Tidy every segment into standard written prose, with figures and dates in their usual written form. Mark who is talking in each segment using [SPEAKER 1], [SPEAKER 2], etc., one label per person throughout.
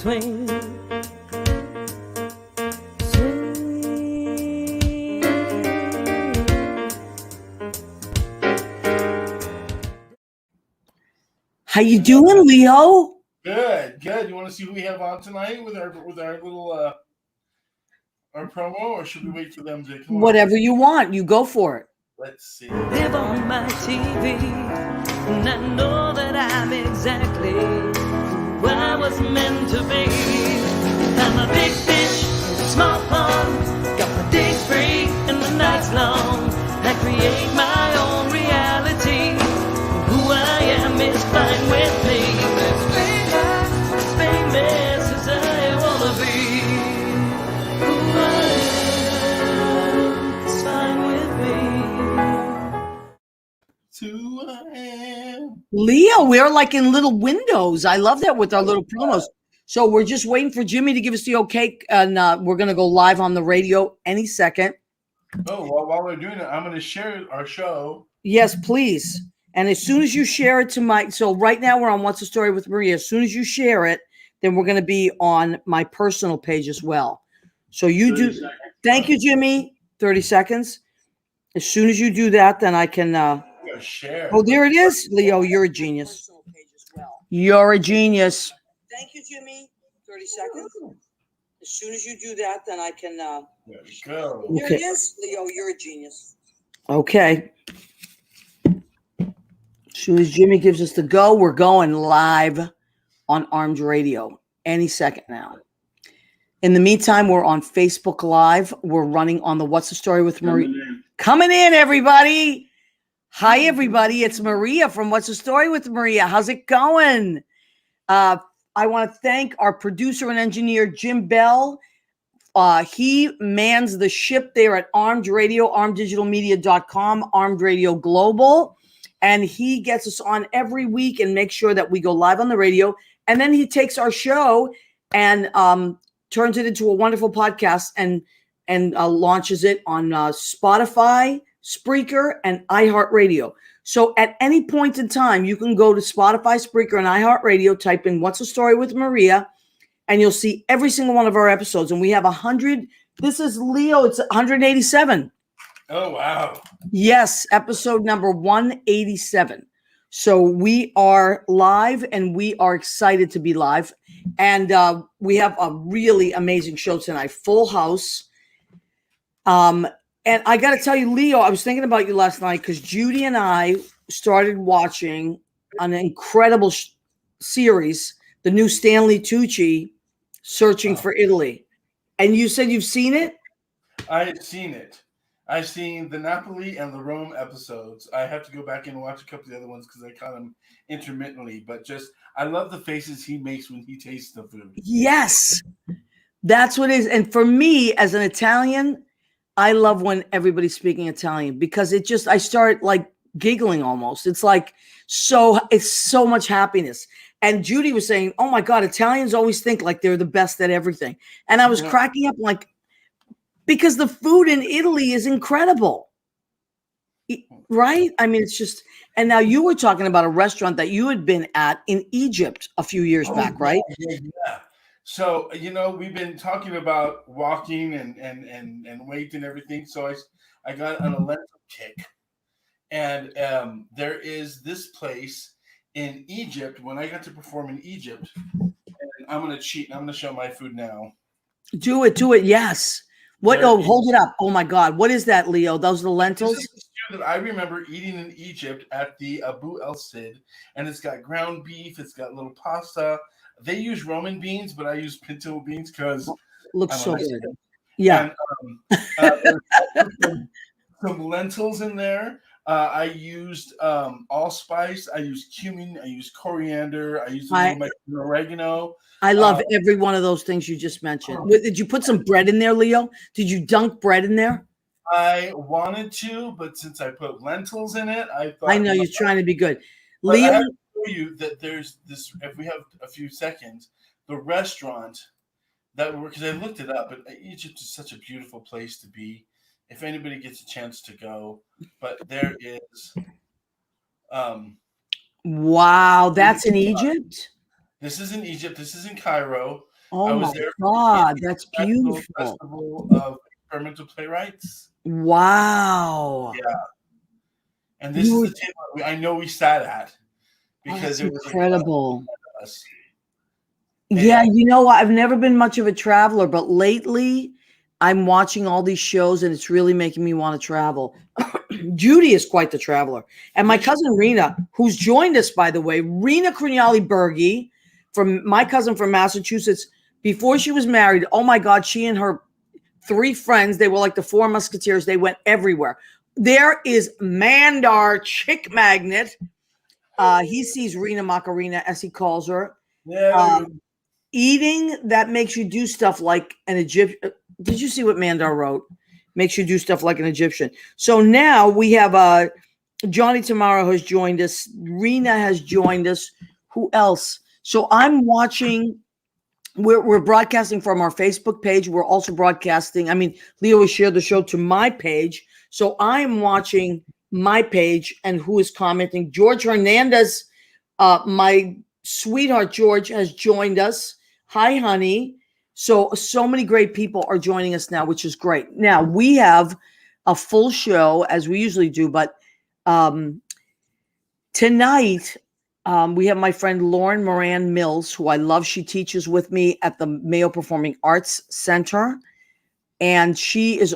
[SPEAKER 1] swing. Swing.
[SPEAKER 2] How you doing, Leo?
[SPEAKER 3] Good. You want to see who we have on tonight with our little our promo, or should we wait for them to come on?
[SPEAKER 2] Whatever you want, you go for it.
[SPEAKER 3] Let's see.
[SPEAKER 1] Live on my TV, and I know that I'm exactly who I was meant to be. I'm a big fish in a small pond, got my days free and the nights long. I create my own reality. Who I am is fine with me. As famous as I wanna be. Who I am is fine with me.
[SPEAKER 3] Who I am.
[SPEAKER 2] Leo, we're like in little windows. I love that with our little promos. So we're just waiting for Jimmy to give us the okay, and we're going to go live on the radio any second.
[SPEAKER 3] Oh, well, while we're doing it, I'm going to share our show.
[SPEAKER 2] Yes, please. And as soon as you share it to so right now we're on What's the Story with Maria. As soon as you share it, then we're going to be on my personal page as well. So you do.
[SPEAKER 3] Seconds.
[SPEAKER 2] Thank you, Jimmy. 30 seconds. As soon as you do that, then I can
[SPEAKER 3] share.
[SPEAKER 2] Oh, there it is. Leo, you're a genius. You're a genius. Thank you, Jimmy. 30 seconds. As soon as you do that, then I can
[SPEAKER 3] There we go.
[SPEAKER 2] There it is. Leo, you're a genius. Okay. As soon as Jimmy gives us the go, we're going live on Armed Radio any second now. In the meantime, we're on Facebook Live. We're running on the What's the Story with Maria. Coming in, everybody. Hi, everybody. It's Maria from What's the Story with Maria. How's it going? I want to thank our producer and engineer, Jim Bell. He mans the ship there at Armed Radio, armeddigitalmedia.com, Armed Radio Global. And he gets us on every week and makes sure that we go live on the radio. And then he takes our show and turns it into a wonderful podcast and launches it on Spotify, Spreaker, and iHeartRadio. So at any point in time, you can go to Spotify, Spreaker, and iHeartRadio, type in What's the Story with Maria, and you'll see every single one of our episodes. And we have 100. This is Leo. It's 187.
[SPEAKER 3] Oh, wow.
[SPEAKER 2] Yes, episode number 187. So we are live, and we are excited to be live. And we have a really amazing show tonight, full house. And I got to tell you, Leo, I was thinking about you last night because Judy and I started watching an incredible series, the new Stanley Tucci, Searching for Italy. And you said you've seen it?
[SPEAKER 3] I've seen it. I've seen the Napoli and the Rome episodes. I have to go back and watch a couple of the other ones because I caught them intermittently. But I love the faces he makes when he tastes the food.
[SPEAKER 2] Yes, that's what it is. And for me, as an Italian, I love when everybody's speaking Italian because I start like giggling almost. It's like it's so much happiness. And Judy was saying, oh my God, Italians always think like they're the best at everything. And I was cracking up like, because the food in Italy is incredible. Right? I mean, it's just, and now you were talking about a restaurant that you had been at in Egypt a few years back, right?
[SPEAKER 3] Yeah. So, we've been talking about walking and weight and everything. So I got on a lentil kick. And there is this place in Egypt. When I got to perform in Egypt, and I'm going to cheat. And I'm going to show my food now.
[SPEAKER 2] Do it. Yes. What? Hold it up. Oh, my God. What is that, Leo? Those are the lentils?
[SPEAKER 3] This is the stew that I remember eating in Egypt at the Abu El Cid. And it's got ground beef. It's got little pasta. They use Roman beans, but I use pinto beans because
[SPEAKER 2] looks so good. Yeah.
[SPEAKER 3] And, some lentils in there. I used allspice. I used cumin. I used coriander. I used a little oregano.
[SPEAKER 2] I love every one of those things you just mentioned. Did you put some bread in there, Leo? Did you dunk bread in there?
[SPEAKER 3] I wanted to, but since I put lentils in it, I thought.
[SPEAKER 2] I know you're trying to be good,
[SPEAKER 3] Leo.
[SPEAKER 2] Leo.
[SPEAKER 3] You that there's this, if we have a few seconds, the restaurant because I looked it up, but Egypt is such a beautiful place to be if anybody gets a chance to go. But there is
[SPEAKER 2] wow, that's in Egypt?
[SPEAKER 3] This is in Egypt. This is in Cairo.
[SPEAKER 2] Oh
[SPEAKER 3] I
[SPEAKER 2] my
[SPEAKER 3] was there for
[SPEAKER 2] God,
[SPEAKER 3] the
[SPEAKER 2] that's
[SPEAKER 3] International
[SPEAKER 2] beautiful.
[SPEAKER 3] Festival of Experimental Playwrights.
[SPEAKER 2] Wow.
[SPEAKER 3] Yeah. And this is the table I know we sat at
[SPEAKER 2] Oh,
[SPEAKER 3] because
[SPEAKER 2] that's
[SPEAKER 3] it was
[SPEAKER 2] incredible.
[SPEAKER 3] us.
[SPEAKER 2] Yeah,
[SPEAKER 3] And
[SPEAKER 2] you know what? I've never been much of a traveler, but lately I'm watching all these shows and it's really making me want to travel. Judy is quite the traveler. And my cousin Rena, who's joined us, by the way, Rena Crignali Bergi, from my cousin from Massachusetts, before she was married. Oh my God, she and her 3 friends, they were like the 4 musketeers. They went everywhere. There is Mandar Chick Magnet. He sees Rena Macarena, as he calls her.
[SPEAKER 3] yeah,
[SPEAKER 2] Eating that makes you do stuff like an Egyptian. Did you see what Mandar wrote? Makes you do stuff like an Egyptian. So now we have Johnny Tamaro has joined us. Rena has joined us. Who else? So I'm watching. We're broadcasting from our Facebook page. We're also broadcasting. I mean, Leo has shared the show to my page. So I'm watching my page and who is commenting. George Hernandez, my sweetheart George, has joined us. Hi, honey. So many great people are joining us now, which is great. Now we have a full show as we usually do, but tonight we have my friend Lauren Moran Mills, who I love. She teaches with me at the Mayo Performing Arts Center. And she's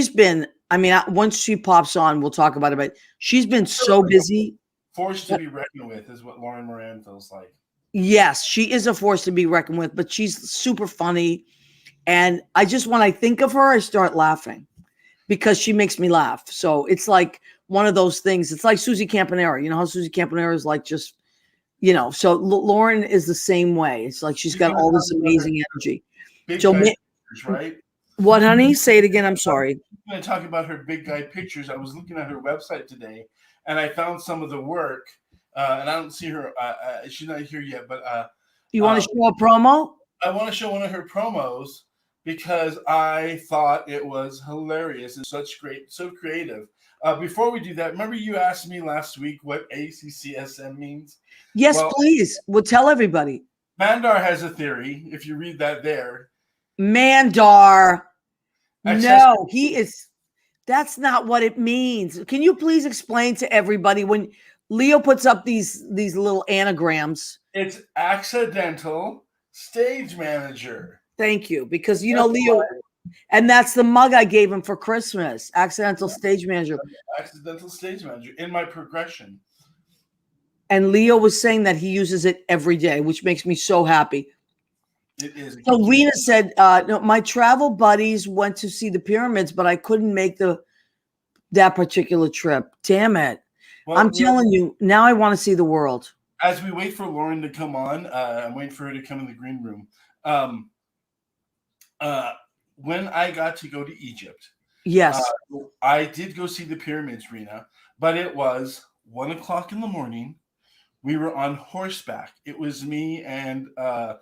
[SPEAKER 2] been, I mean, once she pops on, we'll talk about it, but she's been so busy.
[SPEAKER 3] Forced to be reckoned with is what Lauren Moran feels like.
[SPEAKER 2] Yes, she is a force to be reckoned with, but she's super funny. And when I think of her, I start laughing because she makes me laugh. So it's like one of those things. It's like Susie Campanera. You know how Susie Campanera is like just, so Lauren is the same way. It's like she's got all this amazing energy.
[SPEAKER 3] Big
[SPEAKER 2] So,
[SPEAKER 3] guy pictures, right?
[SPEAKER 2] What, honey? Say it again. I'm sorry.
[SPEAKER 3] I'm going to talk about her big guy pictures. I was looking at her website today, and I found some of the work. And I don't see her. She's not here yet, but
[SPEAKER 2] you want to show a promo?
[SPEAKER 3] I want to show one of her promos because I thought it was hilarious and so creative. Before we do that, remember you asked me last week what ACCSM means?
[SPEAKER 2] Yes, please. We'll tell everybody.
[SPEAKER 3] Mandar has a theory. If you read that there,
[SPEAKER 2] Mandar. No, he is. That's not what it means. Can you please explain to everybody when Leo puts up these little anagrams?
[SPEAKER 3] It's accidental stage manager.
[SPEAKER 2] Thank you, because Leo, and that's the mug I gave him for Christmas. Accidental stage manager.
[SPEAKER 3] Accidental stage manager in my progression.
[SPEAKER 2] And Leo was saying that he uses it every day, which makes me so happy.
[SPEAKER 3] It is.
[SPEAKER 2] So Rena said, no, my travel buddies went to see the pyramids, but I couldn't make that particular trip. Damn it. Well, I'm telling you, now I want to see the world.
[SPEAKER 3] As we wait for Lauren to come on, I'm waiting for her to come in the green room. When I got to go to Egypt,
[SPEAKER 2] yes,
[SPEAKER 3] I did go see the pyramids, Rena, but it was 1:00 in the morning. We were on horseback. It was me and 5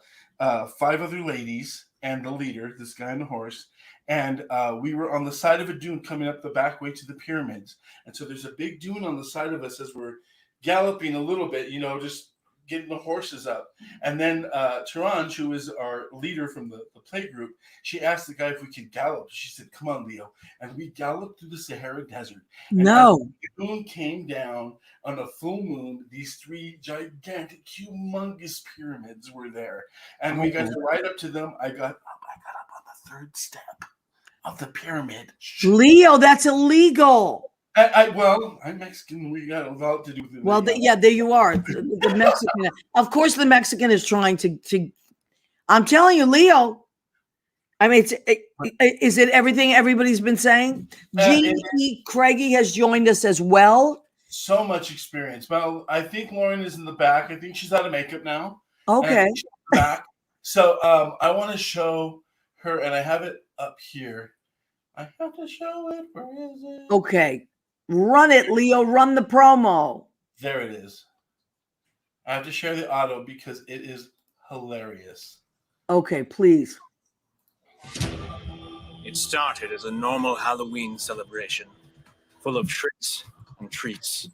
[SPEAKER 3] other ladies and the leader, this guy on the horse. And we were on the side of a dune coming up the back way to the pyramids. And so there's a big dune on the side of us as we're galloping a little bit, just getting the horses up. And then Taranj, who is our leader from the play group, she asked the guy if we could gallop. She said, come on, Leo. And we galloped through the Sahara Desert. And
[SPEAKER 2] no.
[SPEAKER 3] The moon came down on a full moon. These 3 gigantic, humongous pyramids were there. And we got to ride up to them. I got up on the 3rd step of the pyramid.
[SPEAKER 2] Leo, that's illegal.
[SPEAKER 3] I'm Mexican. We got a lot to do with it.
[SPEAKER 2] Well, there you are. The Mexican. Of course, the Mexican is trying to. I'm telling you, Leo. I mean, is it everything everybody's been saying? G.E. Craigie has joined us as well.
[SPEAKER 3] So much experience. Well, I think Lauren is in the back. I think she's out of makeup now.
[SPEAKER 2] Okay.
[SPEAKER 3] Back. So I want to show her, and I have it up here. I have to show it. Where is it?
[SPEAKER 2] Okay. Run it, Leo. Run the promo.
[SPEAKER 3] There it is. I have to share the auto because it is hilarious.
[SPEAKER 2] Okay, please.
[SPEAKER 4] It started as a normal Halloween celebration, full of tricks and treats.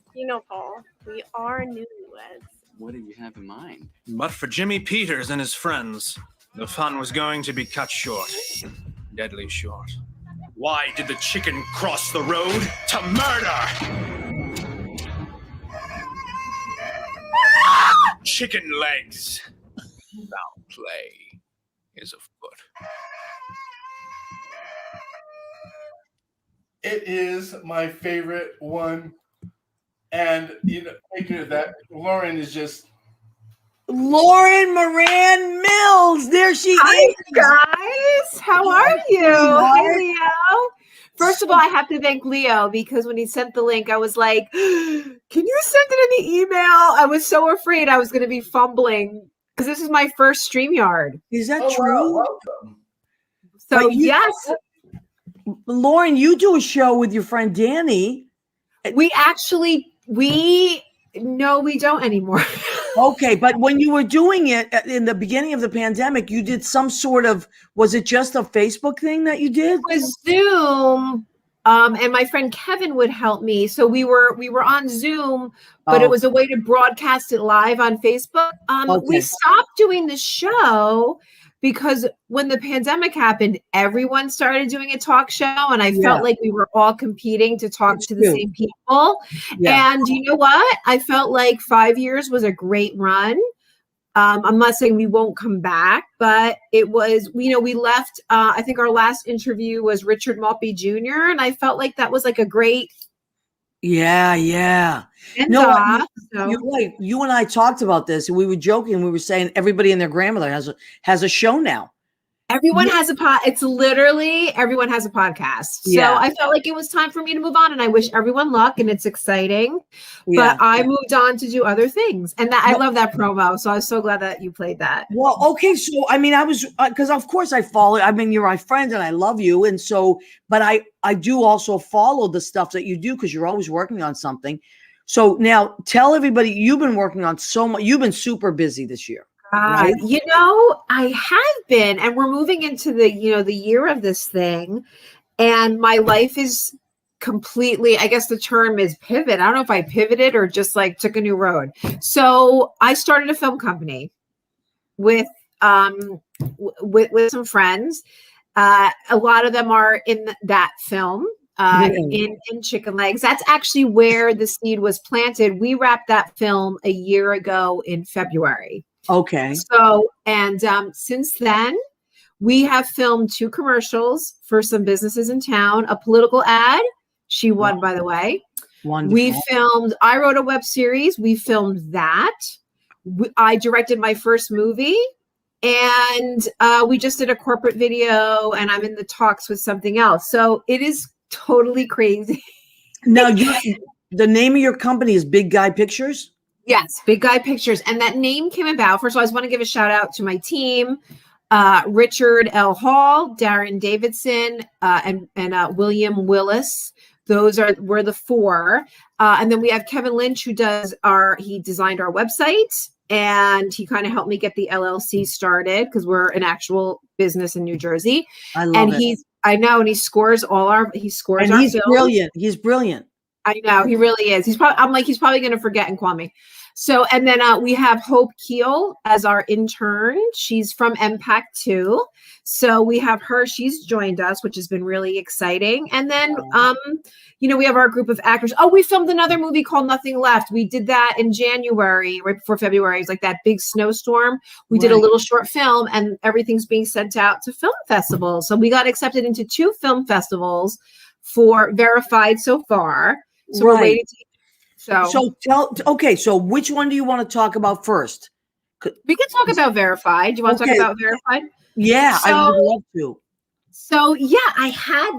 [SPEAKER 5] Paul, we are newlyweds, What did you have in mind?
[SPEAKER 4] But for Jimmy Peters and his friends, the fun was going to be cut short. Deadly short. Why did the chicken cross the road to murder? Chicken legs. Foul play is afoot.
[SPEAKER 3] It is my favorite one. And, thinking of that, Lauren is just...
[SPEAKER 2] Lauren Moran Mills. There she
[SPEAKER 6] Hi,
[SPEAKER 2] is.
[SPEAKER 6] guys. How are you? Hi, Leo. First of all, I have to thank Leo because when he sent the link, I was like, can you send it in the email? I was so afraid I was going to be fumbling because this is my first StreamYard.
[SPEAKER 2] Is that true?
[SPEAKER 3] Wow, welcome.
[SPEAKER 6] So, yes.
[SPEAKER 2] Lauren, you do a show with your friend Danny.
[SPEAKER 6] No, we don't anymore.
[SPEAKER 2] Okay, but when you were doing it in the beginning of the pandemic, you did some sort of, was it just a Facebook thing that you did?
[SPEAKER 6] It was Zoom, and my friend Kevin would help me. So we were on Zoom, but it was a way to broadcast it live on Facebook. We stopped doing the show because when the pandemic happened, everyone started doing a talk show, and I felt like we were all competing to talk to the same people. Yeah. And you know what? I felt like 5 years was a great run. I'm not saying we won't come back, but it was, we left, I think our last interview was Richard Maltby Jr., and I felt like that was like a great.
[SPEAKER 2] Yeah. You're right. You and I talked about this, and we were joking. We were saying everybody and their grandmother has a show now.
[SPEAKER 6] Everyone has a It's literally everyone has a podcast. So I felt like it was time for me to move on, and I wish everyone luck, and it's exciting. But I moved on to do other things, and I love that promo. So I was so glad that you played that.
[SPEAKER 2] Well, okay. So, I mean, I was, because of course I follow, I mean, you're my friend and I love you. And so, but I do also follow the stuff that you do because you're always working on something. So now tell everybody, you've been working on so much, you've been super busy this year. Right?
[SPEAKER 6] I have been, and we're moving into the year of this thing, and my life is completely, I guess the term is pivot. I don't know if I pivoted or just like took a new road. So I started a film company with some friends. A lot of them are in that film. In Chicken Legs. That's actually where the seed was planted. We wrapped that film a year ago in February.
[SPEAKER 2] Okay.
[SPEAKER 6] So, and since then, we have filmed 2 commercials for some businesses in town, a political ad. She won, by the way. Wonderful. I wrote a web series. We filmed that. I directed my first movie. And we just did a corporate video, and I'm in the talks with something else. So it is totally crazy.
[SPEAKER 2] Now, the name of your company is Big Guy Pictures?
[SPEAKER 6] Yes, Big Guy Pictures. And that name came about. First of all, I just want to give a shout out to my team, Richard L. Hall, Darren Davidson, and William Willis. We're the 4. And then we have Kevin Lynch, who he designed our website, and he kind of helped me get the LLC started because we're an actual business in New Jersey.
[SPEAKER 2] I love it.
[SPEAKER 6] I know, and he scores our
[SPEAKER 2] he's
[SPEAKER 6] films.
[SPEAKER 2] Brilliant. He's brilliant.
[SPEAKER 6] I know, he really is. He's probably going to forget and call me. So, and then we have Hope Keel as our intern. She's from MPAC too. So we have her. She's joined us, which has been really exciting. And then, we have our group of actors. Oh, we filmed another movie called Nothing Left. We did that in January, right before February. It was like that big snowstorm. We did a little short film, and everything's being sent out to film festivals. So we got accepted into 2 film festivals for verified so far. So we're waiting to.
[SPEAKER 2] So which one do you want to talk about first?
[SPEAKER 6] We can talk about verified. Do you want to talk about verified?
[SPEAKER 2] Yeah, I would love to.
[SPEAKER 6] So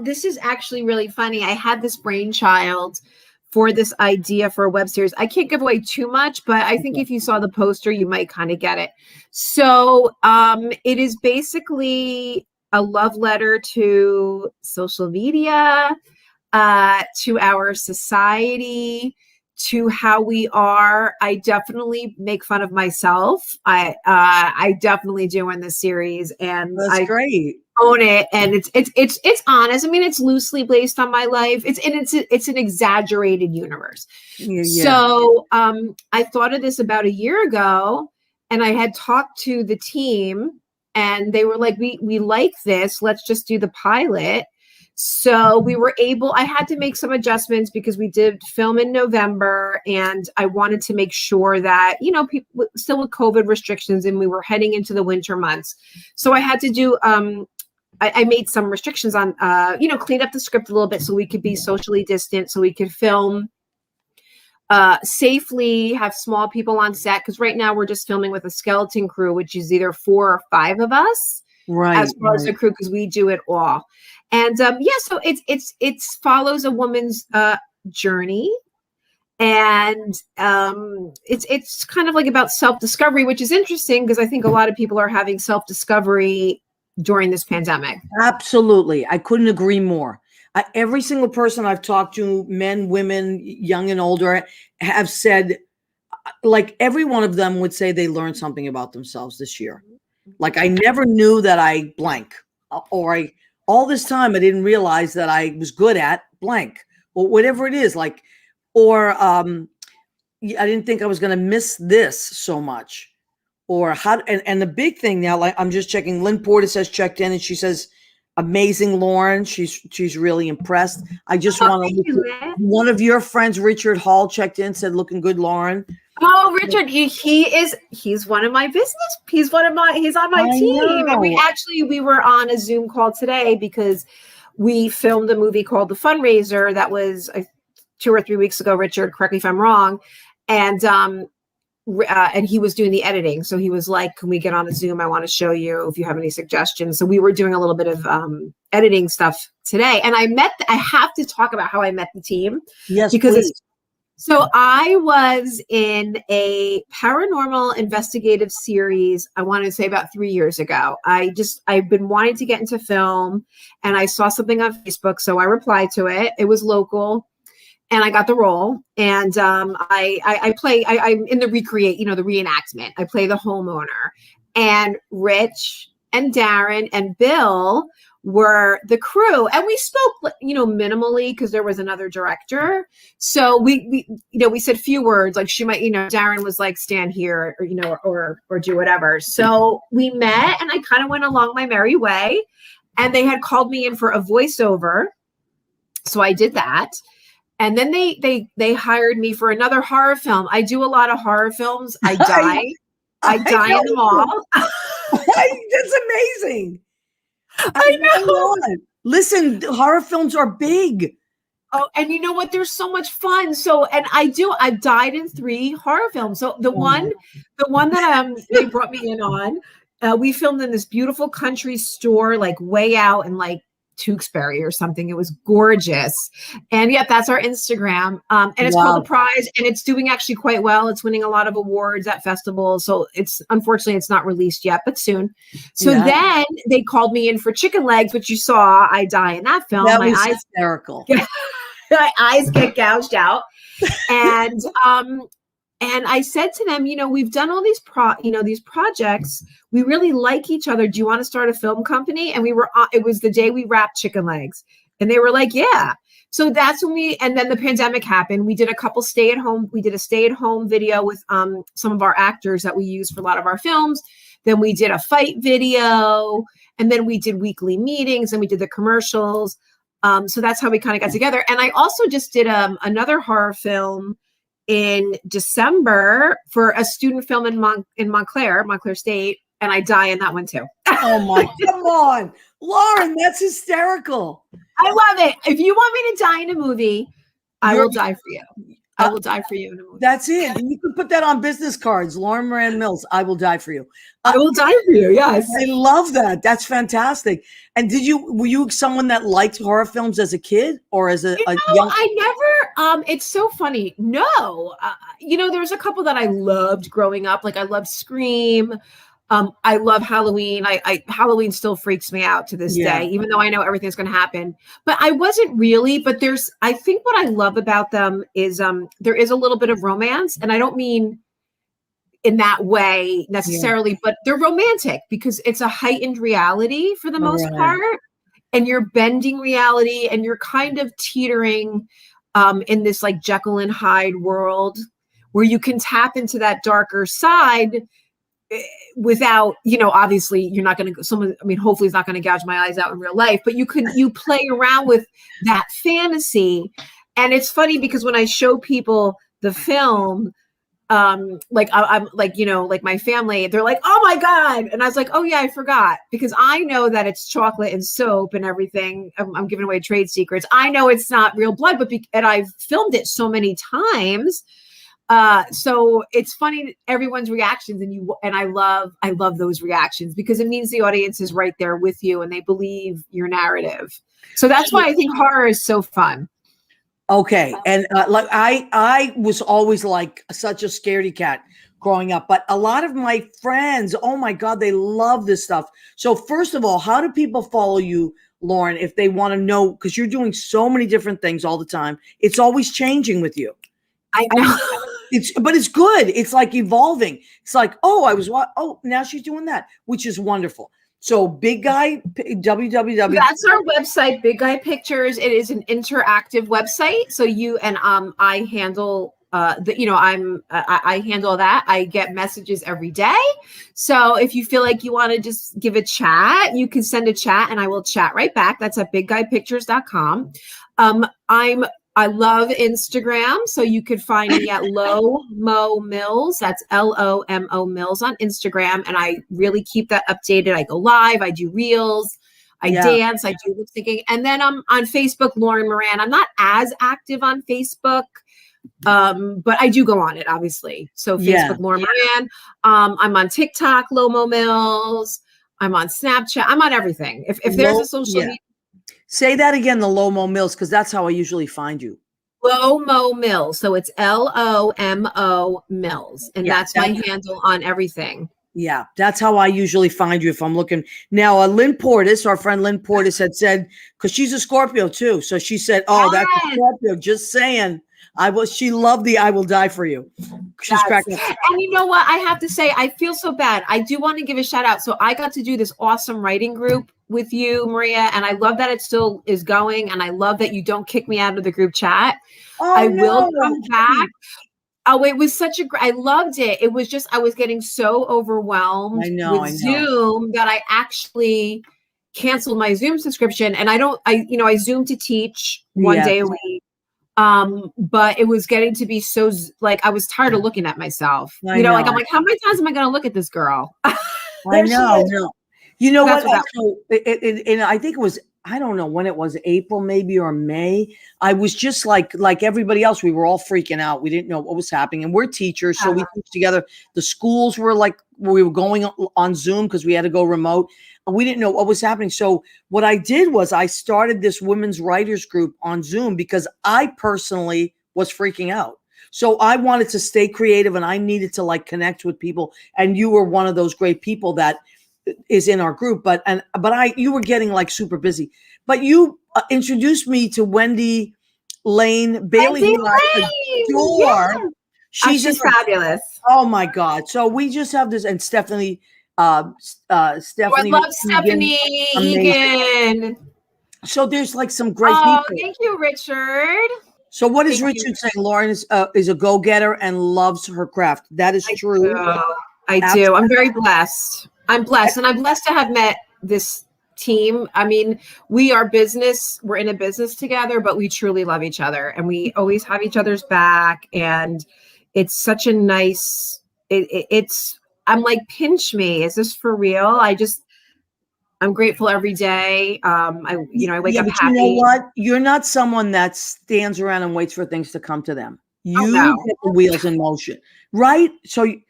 [SPEAKER 6] this is actually really funny. I had this brainchild for this idea for a web series. I can't give away too much, but I think if you saw the poster, you might kind of get it. So it is basically a love letter to social media, to our society, to how we are. I definitely make fun of myself. I definitely do in this series, and
[SPEAKER 2] That's great.
[SPEAKER 6] Own it, and it's honest. I mean, it's loosely based on my life. It's an exaggerated universe.
[SPEAKER 2] Yeah.
[SPEAKER 6] So I thought of this about a year ago, and I had talked to the team, and they were like, we like this. Let's just do the pilot. So we were able, I had to make some adjustments because we did film in November, and I wanted to make sure that, you know, people still with COVID restrictions, and we were heading into the winter months. So I had to do, I made some restrictions on, clean up the script a little bit so we could be socially distant, so we could film safely, have small people on set. Because right now we're just filming with a skeleton crew, which is either 4 or 5 of us,
[SPEAKER 2] right,
[SPEAKER 6] as far as the crew, because we do it all. And so it follows a woman's journey, and it's kind of like about self-discovery, which is interesting because I think a lot of people are having self-discovery during this pandemic.
[SPEAKER 2] Absolutely, I couldn't agree more. Every single person I've talked to, men, women, young and older, have said, like, every one of them would say they learned something about themselves this year. Like, I never knew that I blank, or all this time I didn't realize that I was good at blank, or whatever it is, like, or I didn't think I was going to miss this so much, or how. And the big thing now, like, I'm just checking, Lynn Porter says checked in, and she says, amazing, Lauren. She's really impressed. I just want to, one of your friends, Richard Hall, checked in, said, looking good, Lauren.
[SPEAKER 6] Oh, Richard, he's one of my business. He's on my team. And we were on a Zoom call today because we filmed a movie called The Fundraiser that was 2 or 3 weeks ago. Richard, correct me if I'm wrong. And he was doing the editing. So he was like, can we get on a Zoom? I want to show you if you have any suggestions. So we were doing a little bit of editing stuff today. And I have to talk about how I met the team.
[SPEAKER 2] Yes,
[SPEAKER 6] because
[SPEAKER 2] please.
[SPEAKER 6] So I was in a paranormal investigative series, I want to say about 3 years ago. I've been wanting to get into film, and I saw something on Facebook. So I replied to it. It was local, and I got the role. And I'm in the the reenactment. I play the homeowner, and Rich and Darren and Bill were the crew, and we spoke, minimally because there was another director. So we said few words, like she might, Darren was like, stand here, or do whatever. So we met, and I kind of went along my merry way, and they had called me in for a voiceover. So I did that. And then they hired me for another horror film. I do a lot of horror films. I die in them all.
[SPEAKER 2] That's amazing.
[SPEAKER 6] I know.
[SPEAKER 2] Listen, horror films are big.
[SPEAKER 6] Oh, and you know what? They're so much fun. So, and I've died in 3 horror films. So the one that they brought me in on, we filmed in this beautiful country store, like way out in like Tewksbury or something. It was gorgeous. And yeah, that's our Instagram. And it's called The Prize, and it's doing actually quite well. It's winning a lot of awards at festivals. So unfortunately it's not released yet, but soon. So then they called me in for Chicken Legs, which you saw I die in that film.
[SPEAKER 2] That was hysterical.
[SPEAKER 6] My eyes get gouged out. And I said to them, we've done all these these projects. We really like each other. Do you want to start a film company? And it was the day we wrapped Chicken Legs, and they were like, yeah. So that's when and then the pandemic happened. We did we did a stay-at-home video with some of our actors that we use for a lot of our films. Then we did a fight video, and then we did weekly meetings, and we did the commercials. So that's how we kind of got together. And I also just did another horror film in December for a student film in Montclair State, and I die in that one too.
[SPEAKER 2] Oh my, come on, Lauren, that's hysterical.
[SPEAKER 6] I love it. If you want me to die in a movie, I will die for you. I will die for you in a movie.
[SPEAKER 2] That's it. You can put that on business cards. Lauren Moran Mills, I will die for you.
[SPEAKER 6] I will die for you. Yes.
[SPEAKER 2] I love that. That's fantastic. And were you someone that liked horror films as a kid, or as a young?
[SPEAKER 6] I never, it's so funny. No, there was a couple that I loved growing up. Like I loved Scream. I love Halloween. Halloween still freaks me out to this day, even though I know everything's going to happen. But I wasn't really. But I think what I love about them is there is a little bit of romance, and I don't mean in that way necessarily, but they're romantic because it's a heightened reality for the most part, and you're bending reality, and you're kind of teetering in this like Jekyll and Hyde world where you can tap into that darker side without, obviously you're not going to, hopefully it's not going to gouge my eyes out in real life, but you play around with that fantasy. And it's funny because when I show people the film, I'm like my family, they're like, oh my God. And I was like, oh yeah, I forgot, because I know that it's chocolate and soap and everything. I'm giving away trade secrets. I know it's not real blood, and I've filmed it so many times. So it's funny, everyone's reactions, and I love those reactions because it means the audience is right there with you and they believe your narrative. So that's why I think horror is so fun.
[SPEAKER 2] Okay. And like I was always like such a scaredy cat growing up, but a lot of my friends, oh my God, they love this stuff. So first of all, how do people follow you, Lauren, if they want to know, because you're doing so many different things all the time. It's always changing with you.
[SPEAKER 6] I know.
[SPEAKER 2] But it's good. It's like evolving. It's like, now she's doing that, which is wonderful. So Big Guy, www.
[SPEAKER 6] That's our website, Big Guy Pictures. It is an interactive website. So I handle I handle that. I get messages every day. So if you feel like you want to just give a chat, you can send a chat and I will chat right back. That's at bigguypictures.com. I love Instagram, so you could find me at Lomo Mills. That's LOMO Mills on Instagram, and I really keep that updated. I go live, I do reels, I dance, I do lip syncing, and then I'm on Facebook, Lauren Moran. I'm not as active on Facebook, but I do go on it, obviously. So Facebook, Lauren Moran. I'm on TikTok, Lomo Mills. I'm on Snapchat. I'm on everything. If there's a social media.
[SPEAKER 2] Say that again, the Lomo Mills, because that's how I usually find you.
[SPEAKER 6] Lomo Mills. So it's LOMO Mills. And that's my handle on everything.
[SPEAKER 2] Yeah, that's how I usually find you if I'm looking. Now, Lynn Portis, our friend Lynn Portis had said, because she's a Scorpio too. So she said, that's a Scorpio. Just saying. She loved the I Will Die For You. She's cracking up.
[SPEAKER 6] And you know what? I have to say, I feel so bad. I do want to give a shout out. So I got to do this awesome writing group with you, Maria, and I love that it still is going, and I love that you don't kick me out of the group chat. Will come back. Oh, it was such I loved it. It was just, I was getting so overwhelmed with Zoom that I actually canceled my Zoom subscription. And I Zoom to teach one day a week. But it was getting to be so like, I was tired of looking at myself. I'm like, how many times am I going to look at this girl?
[SPEAKER 2] I know. You know what? And I think it was, I don't know when it was, April maybe or May. I was just like everybody else. We were all freaking out. We didn't know what was happening. And we're teachers, so we teach together. The schools were like, we were going on Zoom because we had to go remote. And we didn't know what was happening. So what I did was I started this women's writers group on Zoom because I personally was freaking out. So I wanted to stay creative and I needed to like connect with people. And you were one of those great people that is in our group, but you were getting like super busy, but you introduced me to Wendy Lane Bailey. She's just
[SPEAKER 6] fabulous.
[SPEAKER 2] Oh my God. So we just have this, and Stephanie, Stephanie.
[SPEAKER 6] I love Stephanie Egan.
[SPEAKER 2] So there's like some great people.
[SPEAKER 6] Thank you, Richard.
[SPEAKER 2] So what is Richard saying? Lauren is a go-getter and loves her craft. That is true.
[SPEAKER 6] I do. I'm very blessed. I'm blessed, and I'm blessed to have met this team. I mean, we're in a business together, but we truly love each other and we always have each other's back. And it's such a nice, I'm like, pinch me. Is this for real? I'm grateful every day. I wake up happy.
[SPEAKER 2] You know what? You're not someone that stands around and waits for things to come to them. You get the wheels in motion, right? So I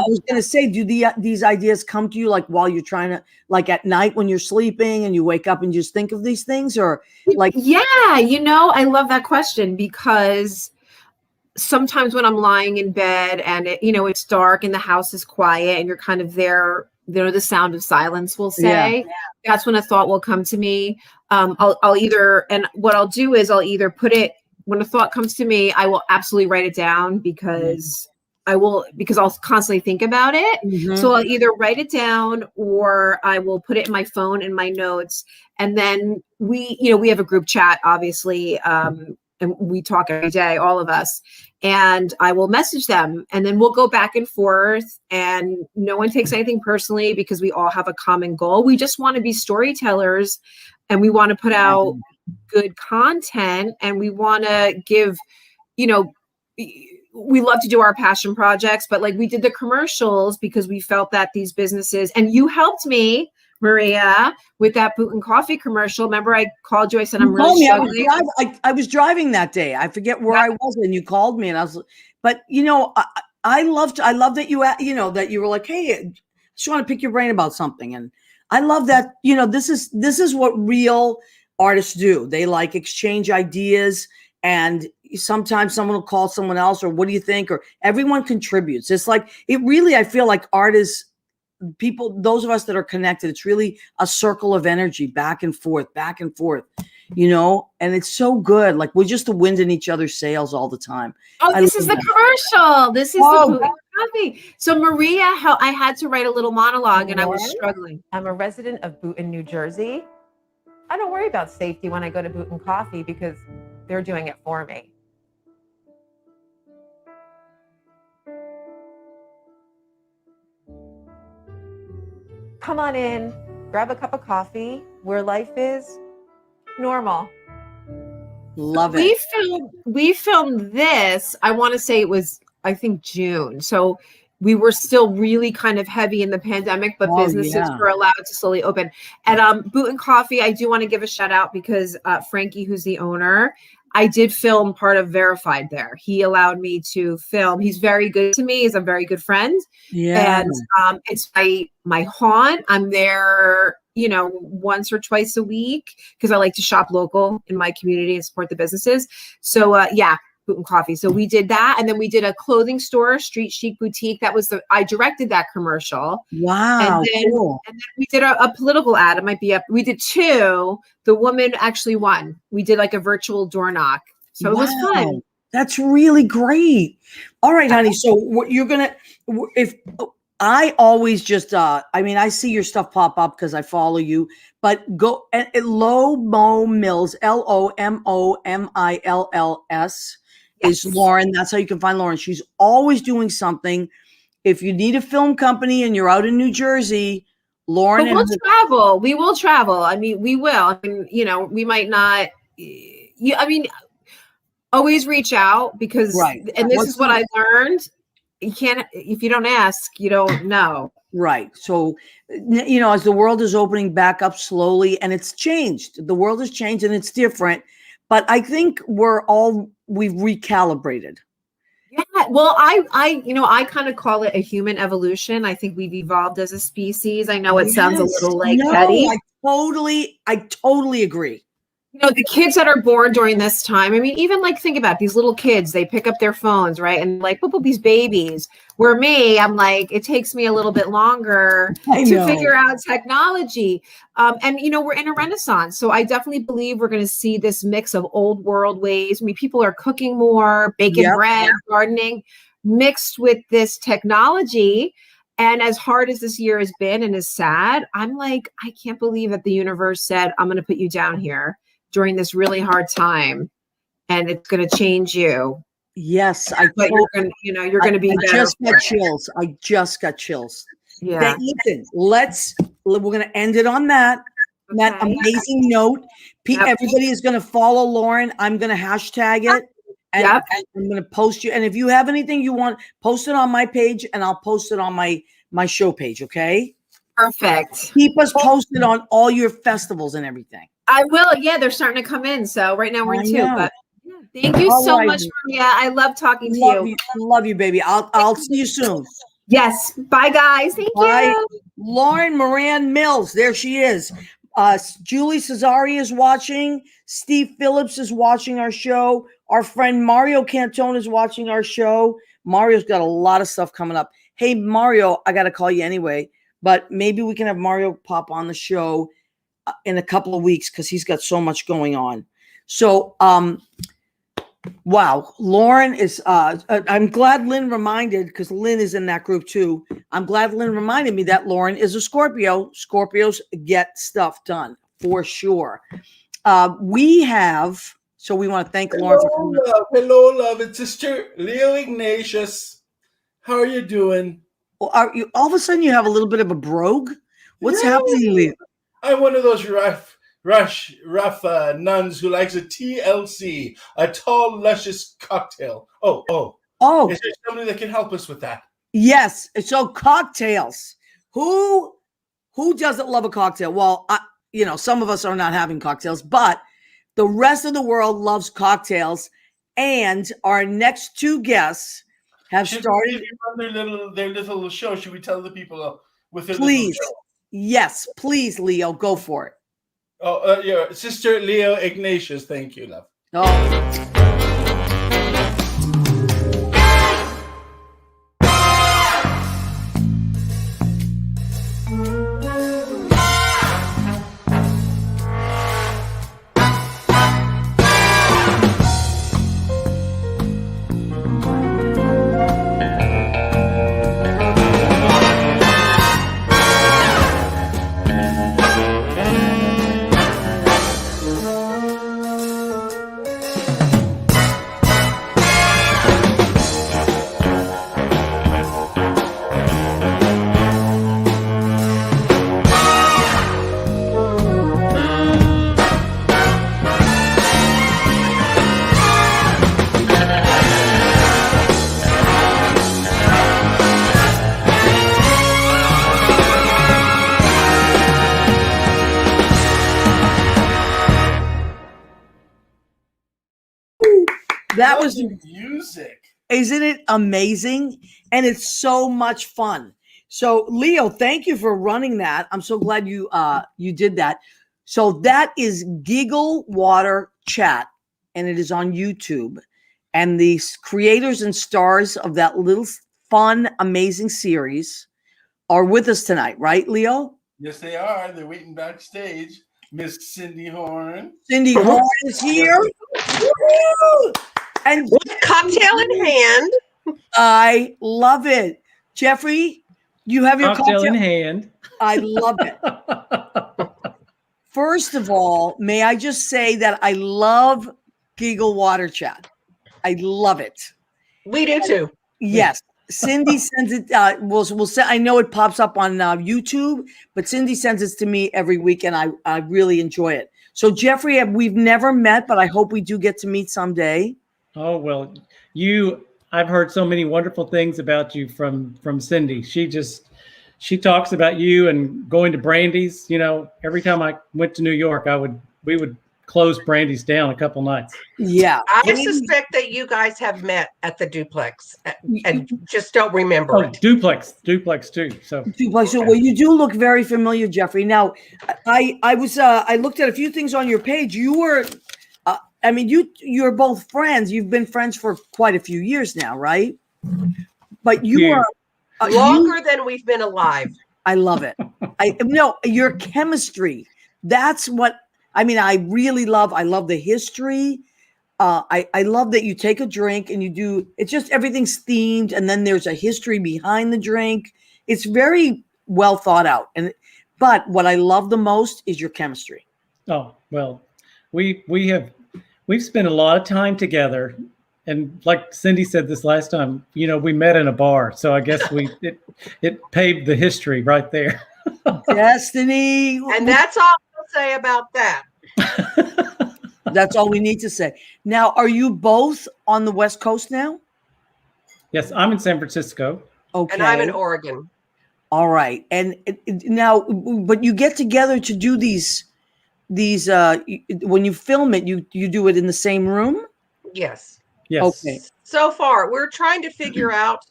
[SPEAKER 2] was going to say, do these ideas come to you like while you're trying to, like at night when you're sleeping and you wake up and just think of these things, or like? Yeah,
[SPEAKER 6] I love that question because sometimes when I'm lying in bed and it's dark and the house is quiet and you're kind of there the sound of silence will say. That's when a thought will come to me. I'll either, and what I'll do is I'll either put it, when a thought comes to me, I will absolutely write it down because I'll constantly think about it.
[SPEAKER 2] Mhm.
[SPEAKER 6] So I'll either write it down or I will put it in my phone in my notes. And then we have a group chat, obviously. And we talk every day, all of us, and I will message them, and then we'll go back and forth, and no one takes anything personally because we all have a common goal. We just want to be storytellers, and we want to put out good content, and we want to give, we love to do our passion projects, but like we did the commercials because we felt that these businesses, and you helped me, Maria, with that Boot and Coffee commercial. Remember, I called you. I said, I'm really struggling.
[SPEAKER 2] I was driving that day. I forget where I was, and you called me, and I was. But I loved that that you were like, hey, I just want to pick your brain about something, and I love that. This is what real artists do. They like exchange ideas, and sometimes someone will call someone else, or what do you think? Or everyone contributes. It's like it really. I feel like art is. People, those of us that are connected, it's really a circle of energy back and forth, and it's so good. Like we're just the wind in each other's sails all the time.
[SPEAKER 6] Oh, this is the commercial. This is the Boot and Coffee. So Maria, I had to write a little monologue and I was struggling.
[SPEAKER 5] I'm a resident of Boonton, New Jersey. I don't worry about safety when I go to Boot and Coffee because they're doing it for me. Come on in, grab a cup of coffee, where life is normal.
[SPEAKER 2] Love it.
[SPEAKER 6] We filmed this, I want to say it was, I think, June. So we were still really kind of heavy in the pandemic, but businesses were allowed to slowly open. And Boot and Coffee, I do want to give a shout out because Frankie, who's the owner, I did film part of Verified there. He allowed me to film. He's very good to me. He's a very good friend.
[SPEAKER 2] Yeah.
[SPEAKER 6] And it's my haunt. I'm there, once or twice a week because I like to shop local in my community and support the businesses. So Boot and Coffee. So we did that. And then we did a clothing store, Street Chic Boutique. I directed that commercial.
[SPEAKER 2] Wow.
[SPEAKER 6] Cool. And then we did a political ad. It might be up. We did 2. The woman actually won. We did like a virtual door knock. So it was fun.
[SPEAKER 2] That's really great. All right, honey. So what you're going to, if I always just, I see your stuff pop up because I follow you, but go at Lomo Mills, LOMOMILLS. Is Lauren. That's how you can find Lauren. She's always doing something. If you need a film company and you're out in New Jersey, Lauren.
[SPEAKER 6] But we'll travel. We will travel. I mean, we will. We might not. Always reach out because, and this is what I learned. You can't, if you don't ask, you don't know.
[SPEAKER 2] Right. So, as the world is opening back up slowly, and it's changed, the world has changed and it's different. But I think we've recalibrated.
[SPEAKER 6] Yeah. Well, I kind of call it a human evolution. I think we've evolved as a species. I know it sounds a little petty.
[SPEAKER 2] I totally agree.
[SPEAKER 6] The kids that are born during this time, even think about these little kids, they pick up their phones, right? And these babies, where me, I'm like, it takes me a little bit longer to figure out technology. And we're in a renaissance. So I definitely believe we're going to see this mix of old world ways. People are cooking more, baking bread, gardening, mixed with this technology. And as hard as this year has been and is sad, I'm like, I can't believe that the universe said, I'm going to put you down here during this really hard time, and it's going to change you.
[SPEAKER 2] Yes,
[SPEAKER 6] but you're going to be better.
[SPEAKER 2] I just got chills.
[SPEAKER 6] Yeah.
[SPEAKER 2] Listen, we're going to end it on that amazing note. Everybody is going to follow Lauren. I'm going to hashtag it. And I'm going to post you. And if you have anything you want, post it on my page, and I'll post it on my show page. Okay.
[SPEAKER 6] Perfect.
[SPEAKER 2] Keep us posted on all your festivals and everything.
[SPEAKER 6] I will. Yeah, they're starting to come in. So right now we're in 2. But thank you so much, Maria. I love talking to you.
[SPEAKER 2] Love you, baby. I'll see you soon.
[SPEAKER 6] Yes. Bye, guys. Thank you.
[SPEAKER 2] Lauren Moran Mills. There she is. Julie Cesari is watching. Steve Phillips is watching our show. Our friend Mario Cantone is watching our show. Mario's got a lot of stuff coming up. Hey, Mario, I got to call you anyway. but maybe we can have Mario pop on the show in a couple of weeks because he's got so much going on. So, wow, Lauren is. I'm glad Lynn reminded, because Lynn is in that group too. I'm glad Lynn reminded me that Lauren is a Scorpio. Scorpios get stuff done for sure. We have. So we want to thank Lauren for coming.
[SPEAKER 3] Hello, love. It's Sister Leo Ignatius. How are you doing?
[SPEAKER 2] Well, are you all of a sudden you have a little bit of a brogue? What's happening, Leo?
[SPEAKER 3] I'm one of those rough nuns who likes a TLC, a tall, luscious cocktail. Oh. Is there somebody that can help us with that?
[SPEAKER 2] Yes. So cocktails. Who doesn't love a cocktail? Well, some of us are not having cocktails, but the rest of the world loves cocktails. And our next two guests have started
[SPEAKER 3] their little show. Should we tell the people with their
[SPEAKER 2] please?
[SPEAKER 3] Little show?
[SPEAKER 2] Yes, please, Leo, go for it.
[SPEAKER 3] Oh, yeah, Sister Leo Ignatius. Thank you, love.
[SPEAKER 2] Oh. That was
[SPEAKER 3] music.
[SPEAKER 2] Isn't it amazing? And it's so much fun. So Leo, thank you for running that. I'm so glad you did that. So that is Giggle Water Chat, and it is on YouTube. And the creators and stars of that little fun, amazing series are with us tonight, right, Leo?
[SPEAKER 3] Yes, they are. They're waiting backstage. Miss Cynde Horne.
[SPEAKER 2] Cynde Horne is here. Woo! And
[SPEAKER 7] with cocktail in hand.
[SPEAKER 2] I love it. Jeffrey, you have your cocktail
[SPEAKER 8] in hand.
[SPEAKER 2] I love it. First of all, may I just say that I love Giggle Water Chat. I love it.
[SPEAKER 7] We do too.
[SPEAKER 2] Yes. Cynde sends it. We'll say, I know it pops up on YouTube, but Cynde sends it to me every week, and I really enjoy it. So Jeffrey, we've never met, but I hope we do get to meet someday.
[SPEAKER 8] Oh, well, I've heard so many wonderful things about you from Cynde. She talks about you and going to Brandy's. You know, every time I went to New York, we would close Brandy's down a couple nights.
[SPEAKER 2] Yeah.
[SPEAKER 7] I suspect that you guys have met at the duplex and just don't remember it.
[SPEAKER 8] Duplex too. So
[SPEAKER 2] duplex. So, well, you do look very familiar, Jeffrey. Now, I looked at a few things on your page. You were, you're both friends. You've been friends for quite a few years now, right? But you are
[SPEAKER 7] longer than we've been alive.
[SPEAKER 2] I love it. Your chemistry. That's what I really love. I love the history. I love that you take a drink and you do. It's just everything's themed, and then there's a history behind the drink. It's very well thought out. But what I love the most is your chemistry.
[SPEAKER 8] Oh well, we've spent a lot of time together. And like Cynde said this last time, we met in a bar. So I guess it paved the history right there.
[SPEAKER 2] Destiny.
[SPEAKER 7] And that's all I'll say about that.
[SPEAKER 2] That's all we need to say. Now, are you both on the West Coast now?
[SPEAKER 8] Yes, I'm in San Francisco.
[SPEAKER 2] Okay.
[SPEAKER 7] And I'm in Oregon.
[SPEAKER 2] All right. And now, but you get together to do these when you film it, you do it in the same room?
[SPEAKER 7] Yes.
[SPEAKER 8] Yes.
[SPEAKER 2] Okay.
[SPEAKER 7] So far, we're trying to figure out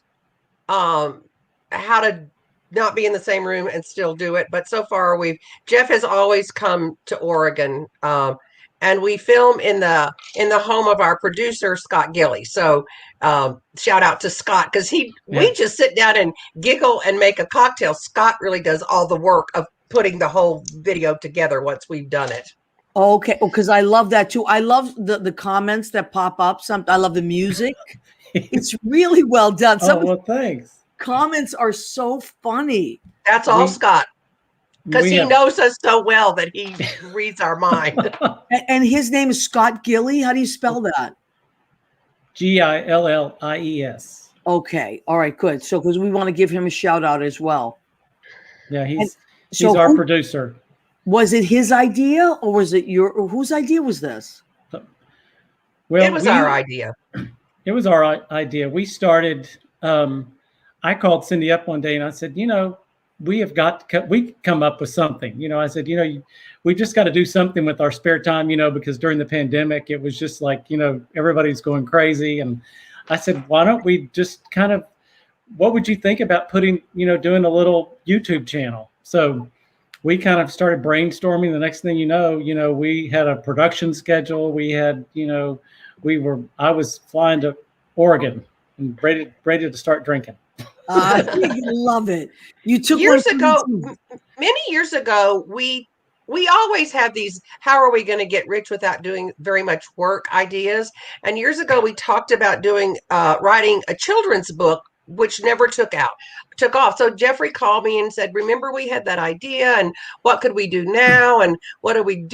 [SPEAKER 7] how to not be in the same room and still do it. But so far, Jeff has always come to Oregon, and and we film in the home of our producer Scott Gilly. So shout out to Scott, because we just sit down and giggle and make a cocktail. Scott really does all the work of putting the whole video together once we've done it.
[SPEAKER 2] Okay, because I love that too. I love the comments that pop up. I love the music. It's really well done.
[SPEAKER 8] Well, thanks.
[SPEAKER 2] Comments are so funny.
[SPEAKER 7] That's all Scott, because he knows us so well that he reads our mind.
[SPEAKER 2] And his name is Scott Gilly. How do you spell that?
[SPEAKER 8] Gillies.
[SPEAKER 2] Okay. All right, good. So, because we want to give him a shout out as well.
[SPEAKER 8] Yeah, he's our producer.
[SPEAKER 2] Was it his idea, or was it whose idea was this?
[SPEAKER 8] Well,
[SPEAKER 7] it was our idea.
[SPEAKER 8] It was our idea. We started, I called Cynde up one day and I said, we come up with something. I said, we just got to do something with our spare time, because during the pandemic, it was just like, everybody's going crazy. And I said, why don't we just what would you think about doing a little YouTube channel? So we kind of started brainstorming. The next thing we had a production schedule. We had, I was flying to Oregon and ready to start drinking.
[SPEAKER 2] I love it. You took
[SPEAKER 7] many years ago, we always have these, how are we going to get rich without doing very much work ideas. And years ago, we talked about writing a children's book, which never took off. So Jeffrey called me and said, remember, we had that idea, and what could we do now? And what do we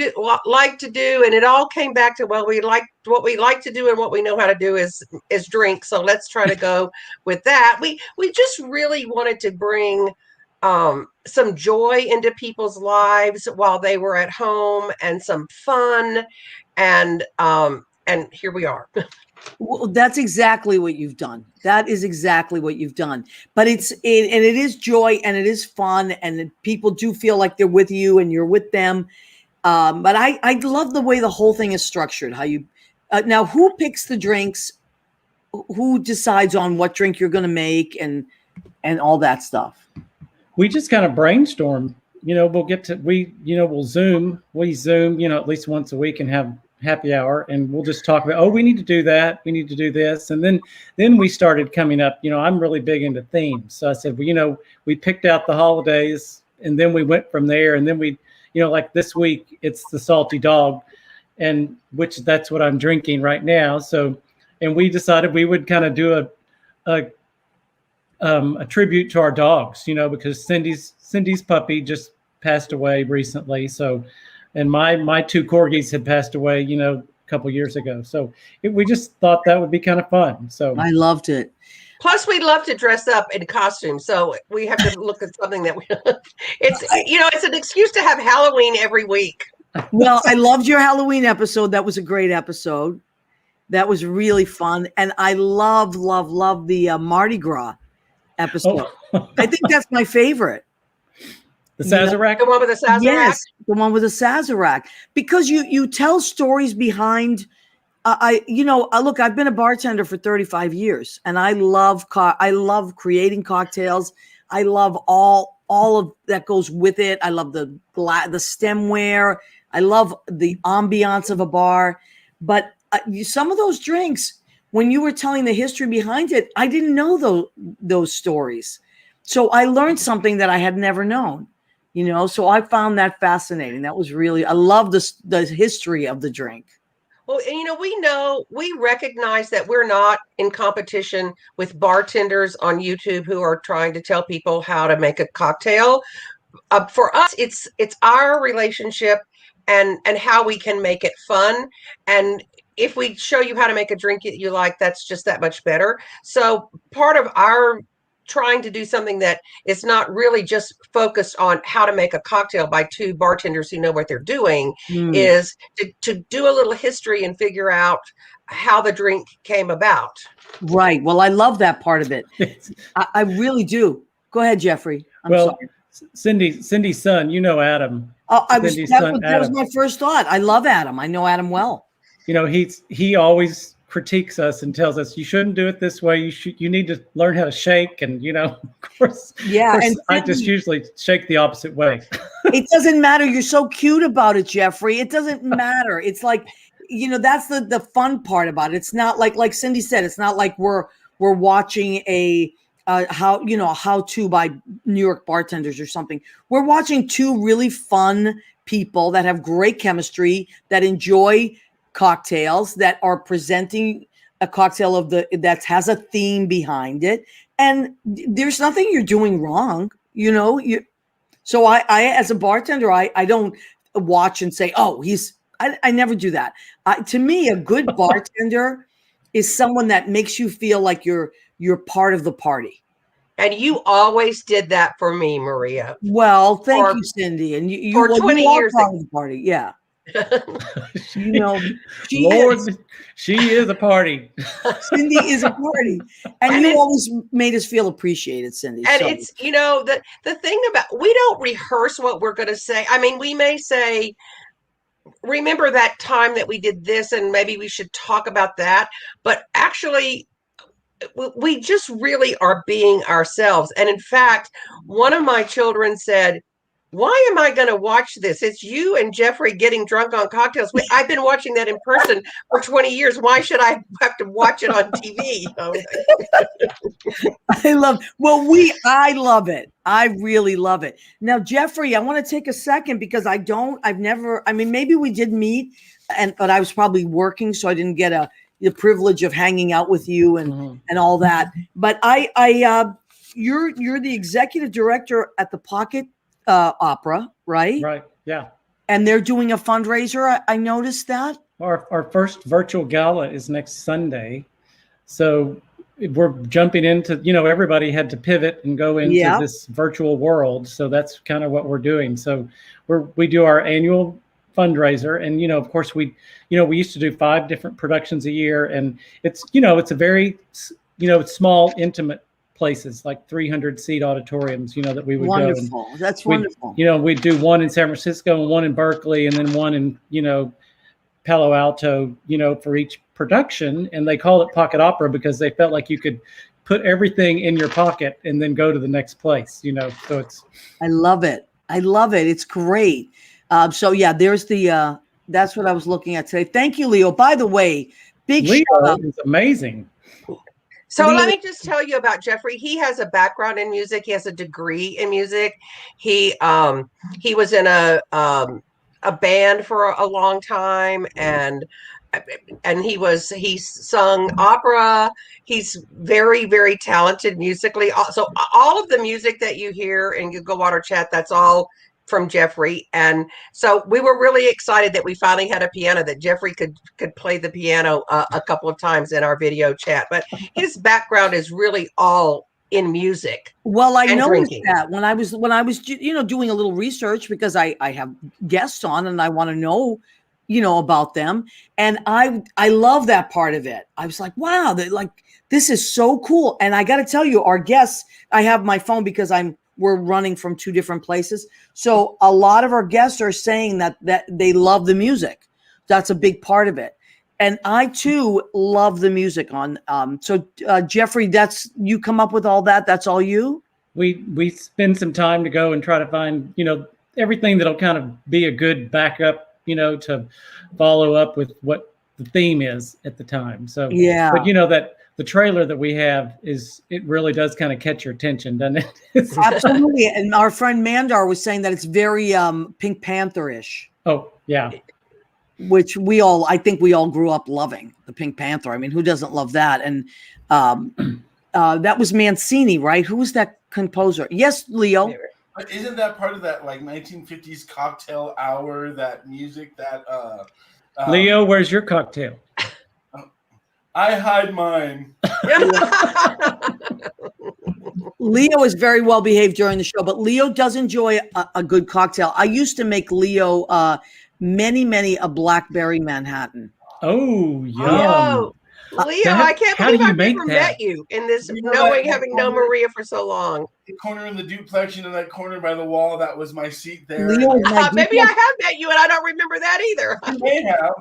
[SPEAKER 7] like to do? And it all came back to, what we like to do and what we know how to do is drink. So let's try to go with that. We just really wanted to bring some joy into people's lives while they were at home, and some fun. And here we are.
[SPEAKER 2] Well, that's exactly what you've done. That is exactly what you've done. But it is joy, and it is fun, and people do feel like they're with you and you're with them. But I love the way the whole thing is structured. How you now, who picks the drinks? Who decides on what drink you're going to make and all that stuff?
[SPEAKER 8] We just kind of brainstorm. We'll Zoom. We Zoom, at least once a week and have happy hour, and we'll just talk about, we need to do that, we need to do this. And then we started coming up, I'm really big into themes. So I said, we picked out the holidays, and then we went from there. And then we, like this week, it's the salty dog, and that's what I'm drinking right now. So, and we decided we would kind of do a tribute to our dogs, because Cynde's puppy just passed away recently. So, and my two corgis had passed away, a couple years ago. So we just thought that would be kind of fun. So
[SPEAKER 2] I loved it.
[SPEAKER 7] Plus, we love to dress up in costume, so we have to look at something that it's an excuse to have Halloween every week.
[SPEAKER 2] Well, I loved your Halloween episode. That was a great episode. That was really fun, and I love the Mardi Gras episode. I think that's my fafavorite.
[SPEAKER 8] The Sazerac?
[SPEAKER 7] The one with the Sazerac?
[SPEAKER 2] Yes, the one with the Sazerac. Because you tell stories behind. Look, I've been a bartender for 35 years, and I love creating cocktails. I love all of that goes with it. I love the stemware. I love the ambiance of a bar. But some of those drinks, when you were telling the history behind it, I didn't know those stories. So I learned something that I had never known. So I found that fascinating. That was really, I love the history of the drink.
[SPEAKER 7] Well, and we recognize that we're not in competition with bartenders on YouTube who are trying to tell people how to make a cocktail. For us, it's our relationship and how we can make it fun. And if we show you how to make a drink that you like, that's just that much better. So part of our trying to do something that is not really just focused on how to make a cocktail by two bartenders who know what they're doing is to do a little history and figure out how the drink came about.
[SPEAKER 2] Right. Well, I love that part of it. I really do. Go ahead, Jeffrey. I'm sorry.
[SPEAKER 8] Cynde's son, Adam.
[SPEAKER 2] That was my first thought. I love Adam. I know Adam well.
[SPEAKER 8] He always critiques us and tells us you shouldn't do it this way. You need to learn how to shake. And of course,
[SPEAKER 2] And
[SPEAKER 8] I just usually shake the opposite way.
[SPEAKER 2] It doesn't matter. You're so cute about it, Jeffrey. It doesn't matter. It's like, that's the fun part about it. It's not like Cynde said, it's not like we're watching a how-to by New York bartenders or something. We're watching two really fun people that have great chemistry, that enjoy cocktails, that are presenting a cocktail that has a theme behind it. And there's nothing you're doing wrong, So I as a bartender, I don't watch and say, oh, I never do that. To me, a good bartender is someone that makes you feel like you're part of the party.
[SPEAKER 7] And you always did that for me, Maria.
[SPEAKER 2] Well, thank you, Cynde. And you
[SPEAKER 7] for 20 years,
[SPEAKER 2] part of the party. Yeah.
[SPEAKER 8] She is a party.
[SPEAKER 2] Cynde is a party, and you always made us feel appreciated, Cynde.
[SPEAKER 7] And it's the thing about, we don't rehearse what we're going to say. I mean, we may say, remember that time that we did this, and maybe we should talk about that. But actually, we just really are being ourselves. And in fact, one of my children said, why am I going to watch this? It's you and Jeffrey getting drunk on cocktails. I've been watching that in person for 20 years. Why should I have to watch it on TV?
[SPEAKER 2] I love it. I really love it. Now, Jeffrey, I want to take a second because maybe we did meet, but I was probably working, so I didn't get the privilege of hanging out with you and all that. But you're the executive director at the Pocket Opera, right?
[SPEAKER 8] Right. Yeah.
[SPEAKER 2] And they're doing a fundraiser. I noticed that.
[SPEAKER 8] Our first virtual gala is next Sunday. So we're jumping into, everybody had to pivot and go into this virtual world. So that's kind of what we're doing. So we do our annual fundraiser, and of course we used to do 5 different productions a year, and it's a very small, intimate places, like 300 seat auditoriums, that we would
[SPEAKER 2] wonderful.
[SPEAKER 8] Go.
[SPEAKER 2] That's wonderful.
[SPEAKER 8] We'd do one in San Francisco and one in Berkeley, and then one in Palo Alto, for each production. And they call it Pocket Opera because they felt like you could put everything in your pocket and then go to the next place. So it's.
[SPEAKER 2] I love it. It's great. So yeah, there's that's what I was looking at today. Thank you, Leo. By the way,
[SPEAKER 8] Leo is amazing.
[SPEAKER 7] So let me just tell you about Jeffrey. He has a background in music. He has a degree in music. He was in a band for a long time, and he sung opera. He's very, very talented musically. So all of the music that you hear in Google Water Chat, that's all from Jeffrey. And so we were really excited that we finally had a piano, that Jeffrey could play the piano a couple of times in our video chat. But his background is really all in music.
[SPEAKER 2] Well, I noticed that when I was doing a little research, because I have guests on and I want to know about them, and I love that part of it. I was like, wow, this is so cool. And I got to tell you, our guests, I have my phone because we're running from 2 different places. So a lot of our guests are saying that they love the music. That's a big part of it. And I too love the music on. So Jeffrey, you come up with all that. That's all you?
[SPEAKER 8] We spend some time to go and try to find, everything that'll kind of be a good backup, to follow up with what the theme is at the time. So,
[SPEAKER 2] yeah,
[SPEAKER 8] but that the trailer that we have it really does kind of catch your attention, doesn't it?
[SPEAKER 2] Absolutely. And our friend Mandar was saying that it's very Pink Panther-ish.
[SPEAKER 8] Oh, yeah.
[SPEAKER 2] Which I think we all grew up loving the Pink Panther. I mean, who doesn't love that? And that was Mancini, right? Who was that composer? Yes, Leo.
[SPEAKER 3] But isn't that part of that 1950s cocktail hour, that music that
[SPEAKER 8] Leo, where's your cocktail?
[SPEAKER 3] I hide mine.
[SPEAKER 2] Leo is very well behaved during the show, but Leo does enjoy a good cocktail. I used to make Leo many a blackberry Manhattan.
[SPEAKER 8] Oh, yum.
[SPEAKER 7] Oh, Leo, I can't
[SPEAKER 8] how do
[SPEAKER 7] believe
[SPEAKER 8] you
[SPEAKER 7] I've
[SPEAKER 8] make
[SPEAKER 7] never
[SPEAKER 8] that?
[SPEAKER 7] met you in this,
[SPEAKER 3] You know
[SPEAKER 7] knowing,
[SPEAKER 3] that
[SPEAKER 7] having known
[SPEAKER 3] corner-
[SPEAKER 7] Maria for so long.
[SPEAKER 3] The corner in the duplex, that corner by the wall, that was my seat there.
[SPEAKER 2] Leo,
[SPEAKER 3] And
[SPEAKER 2] my
[SPEAKER 7] Maybe
[SPEAKER 2] duplex-
[SPEAKER 7] I have met you and I don't remember that either.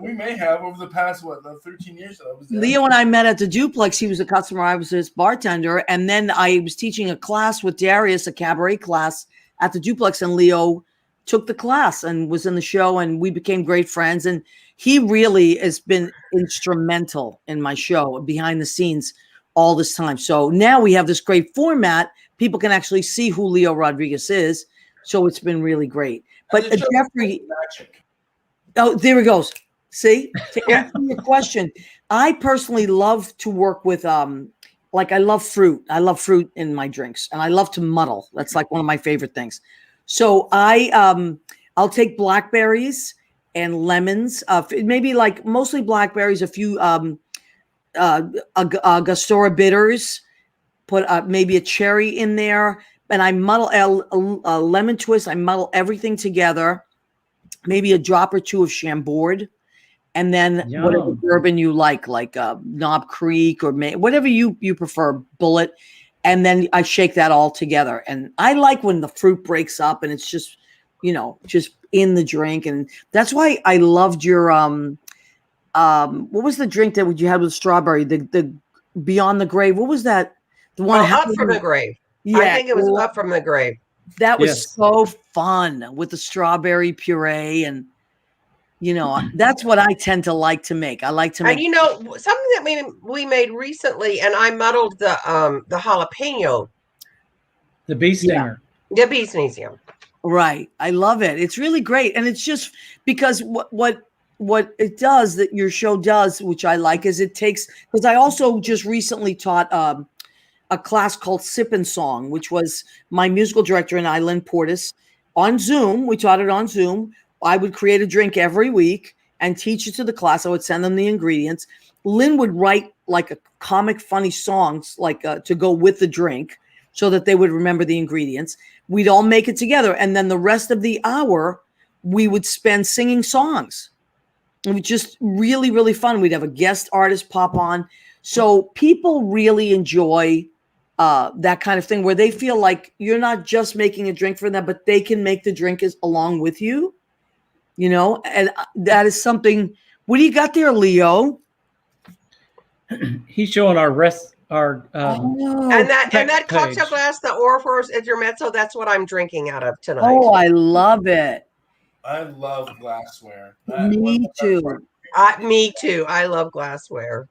[SPEAKER 3] we may have over the past, the 13 years that I was there.
[SPEAKER 2] Leo and I met at the duplex. He was a customer. I was his bartender. And then I was teaching a class with Darius, a cabaret class at the duplex. And Leo took the class and was in the show. And we became great friends. And he really has been instrumental in my show behind the scenes all this time. So now we have this great format. People can actually see who Leo Rodriguez is. So it's been really great. But Jeffrey, oh, there he goes. See, to answer your question, I personally love to work with, like I love fruit. I love fruit in my drinks, and I love to muddle. That's like one of my favorite things. So I'll take blackberries and lemons, maybe like mostly blackberries, a few Angostura bitters, put maybe a cherry in there, and I muddle a lemon twist. I muddle everything together, maybe a drop or two of Chambord, and then whatever bourbon you like Knob Creek or whatever you prefer, Bullet, and then I shake that all together. And I like when the fruit breaks up and it's just, just in the drink, and that's why I loved your what was the drink that you had with strawberry? The Beyond the Grave. What was that? The one
[SPEAKER 7] Up from the Grave.
[SPEAKER 2] Yeah,
[SPEAKER 7] I think it was Up from the Grave.
[SPEAKER 2] That was so fun with the strawberry puree, and that's what I tend to like to make. I like to make.
[SPEAKER 7] And something that we made recently, and I muddled the jalapeno.
[SPEAKER 8] The bee stinger.
[SPEAKER 7] Yeah. The bee sneezing.
[SPEAKER 2] Right. I love it. It's really great, and it's just because what it does, that your show does, which I like, is it takes, because I also just recently taught a class called Sip and Song, which was my musical director and I, Lynn Portis, on Zoom. We taught it on Zoom. I would create a drink every week and teach it to the class. I would send them the ingredients. Lynn would write like a comic funny songs to go with the drink so that they would remember the ingredients. We'd all make it together. And then the rest of the hour, we would spend singing songs. It was just really, really fun. We'd have a guest artist pop on. So people really enjoy that kind of thing, where they feel like you're not just making a drink for them, but they can make the drink along with you, and that is something. What do you got there, Leo?
[SPEAKER 8] He's showing our
[SPEAKER 7] and that cocktail glass, the Orfor's Intermezzo, that's what I'm drinking out of tonight.
[SPEAKER 2] Oh, I love it.
[SPEAKER 3] I love glassware.
[SPEAKER 2] Me too.
[SPEAKER 7] Me too. I love glassware.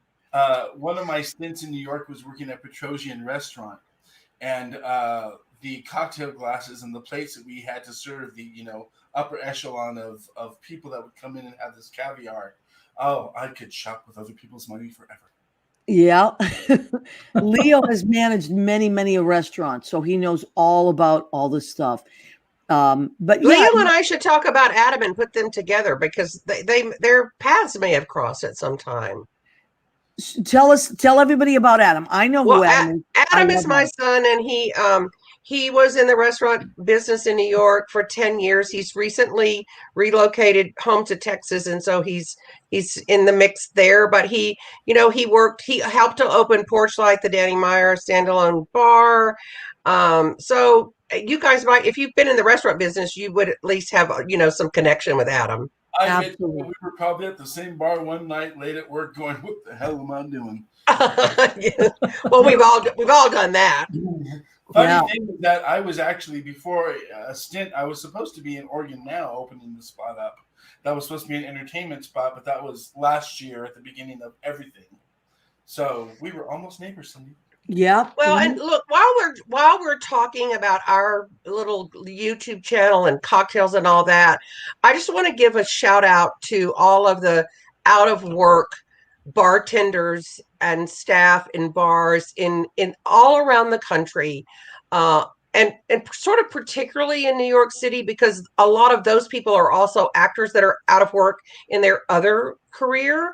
[SPEAKER 3] One of my stints in New York was working at Petrosian Restaurant, and the cocktail glasses and the plates that we had to serve the upper echelon of people that would come in and have this caviar. Oh, I could shop with other people's money forever.
[SPEAKER 2] Yeah. Leo has managed many restaurants, so he knows all about all this stuff. But
[SPEAKER 7] Leo and I should talk about Adam and put them together, because their paths may have crossed at some time.
[SPEAKER 2] Tell everybody about Adam. I know who Adam is.
[SPEAKER 7] Adam is my son, and he was in the restaurant business in New York for 10 years. He's recently relocated home to Texas, and so he's in the mix there. But he helped to open Porch Light, the Danny Meyer standalone bar. So you guys might, if you've been in the restaurant business, you would at least have some connection with Adam.
[SPEAKER 2] Absolutely.
[SPEAKER 3] We were probably at the same bar one night late at work going, what the hell am I doing?
[SPEAKER 7] Yeah. Well, we've all done that.
[SPEAKER 3] Funny thing is that I was actually, before a stint, I was supposed to be in Oregon Now opening the spot up. That was supposed to be an entertainment spot, but that was last year at the beginning of everything. So we were almost neighbors, Cynde.
[SPEAKER 2] Yeah.
[SPEAKER 7] Well, and look, while we're talking about our little YouTube channel and cocktails and all that, I just want to give a shout out to all of the out of work bartenders and staff in bars in all around the country, and sort of particularly in New York City, because a lot of those people are also actors that are out of work in their other career.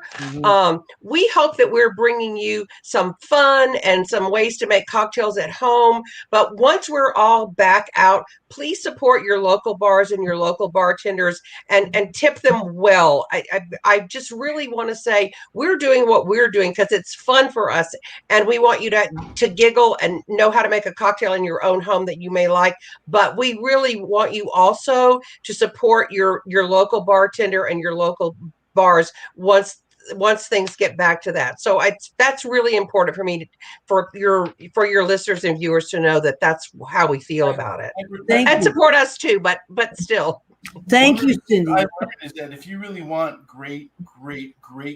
[SPEAKER 7] We hope that we're bringing you some fun and some ways to make cocktails at home. But once we're all back out, please support your local bars and your local bartenders and tip them well. I just really want to say we're doing what we're doing because it's fun for us, and we want you to giggle and know how to make a cocktail in your own home that you may like. But we really want you also to support your local bartender and your local bars once things get back to that. So that's really important for me for your listeners and viewers to know that that's how we feel about it. And support us too, but still.
[SPEAKER 2] Thank you, Cynde.
[SPEAKER 3] I learned is that if you really want great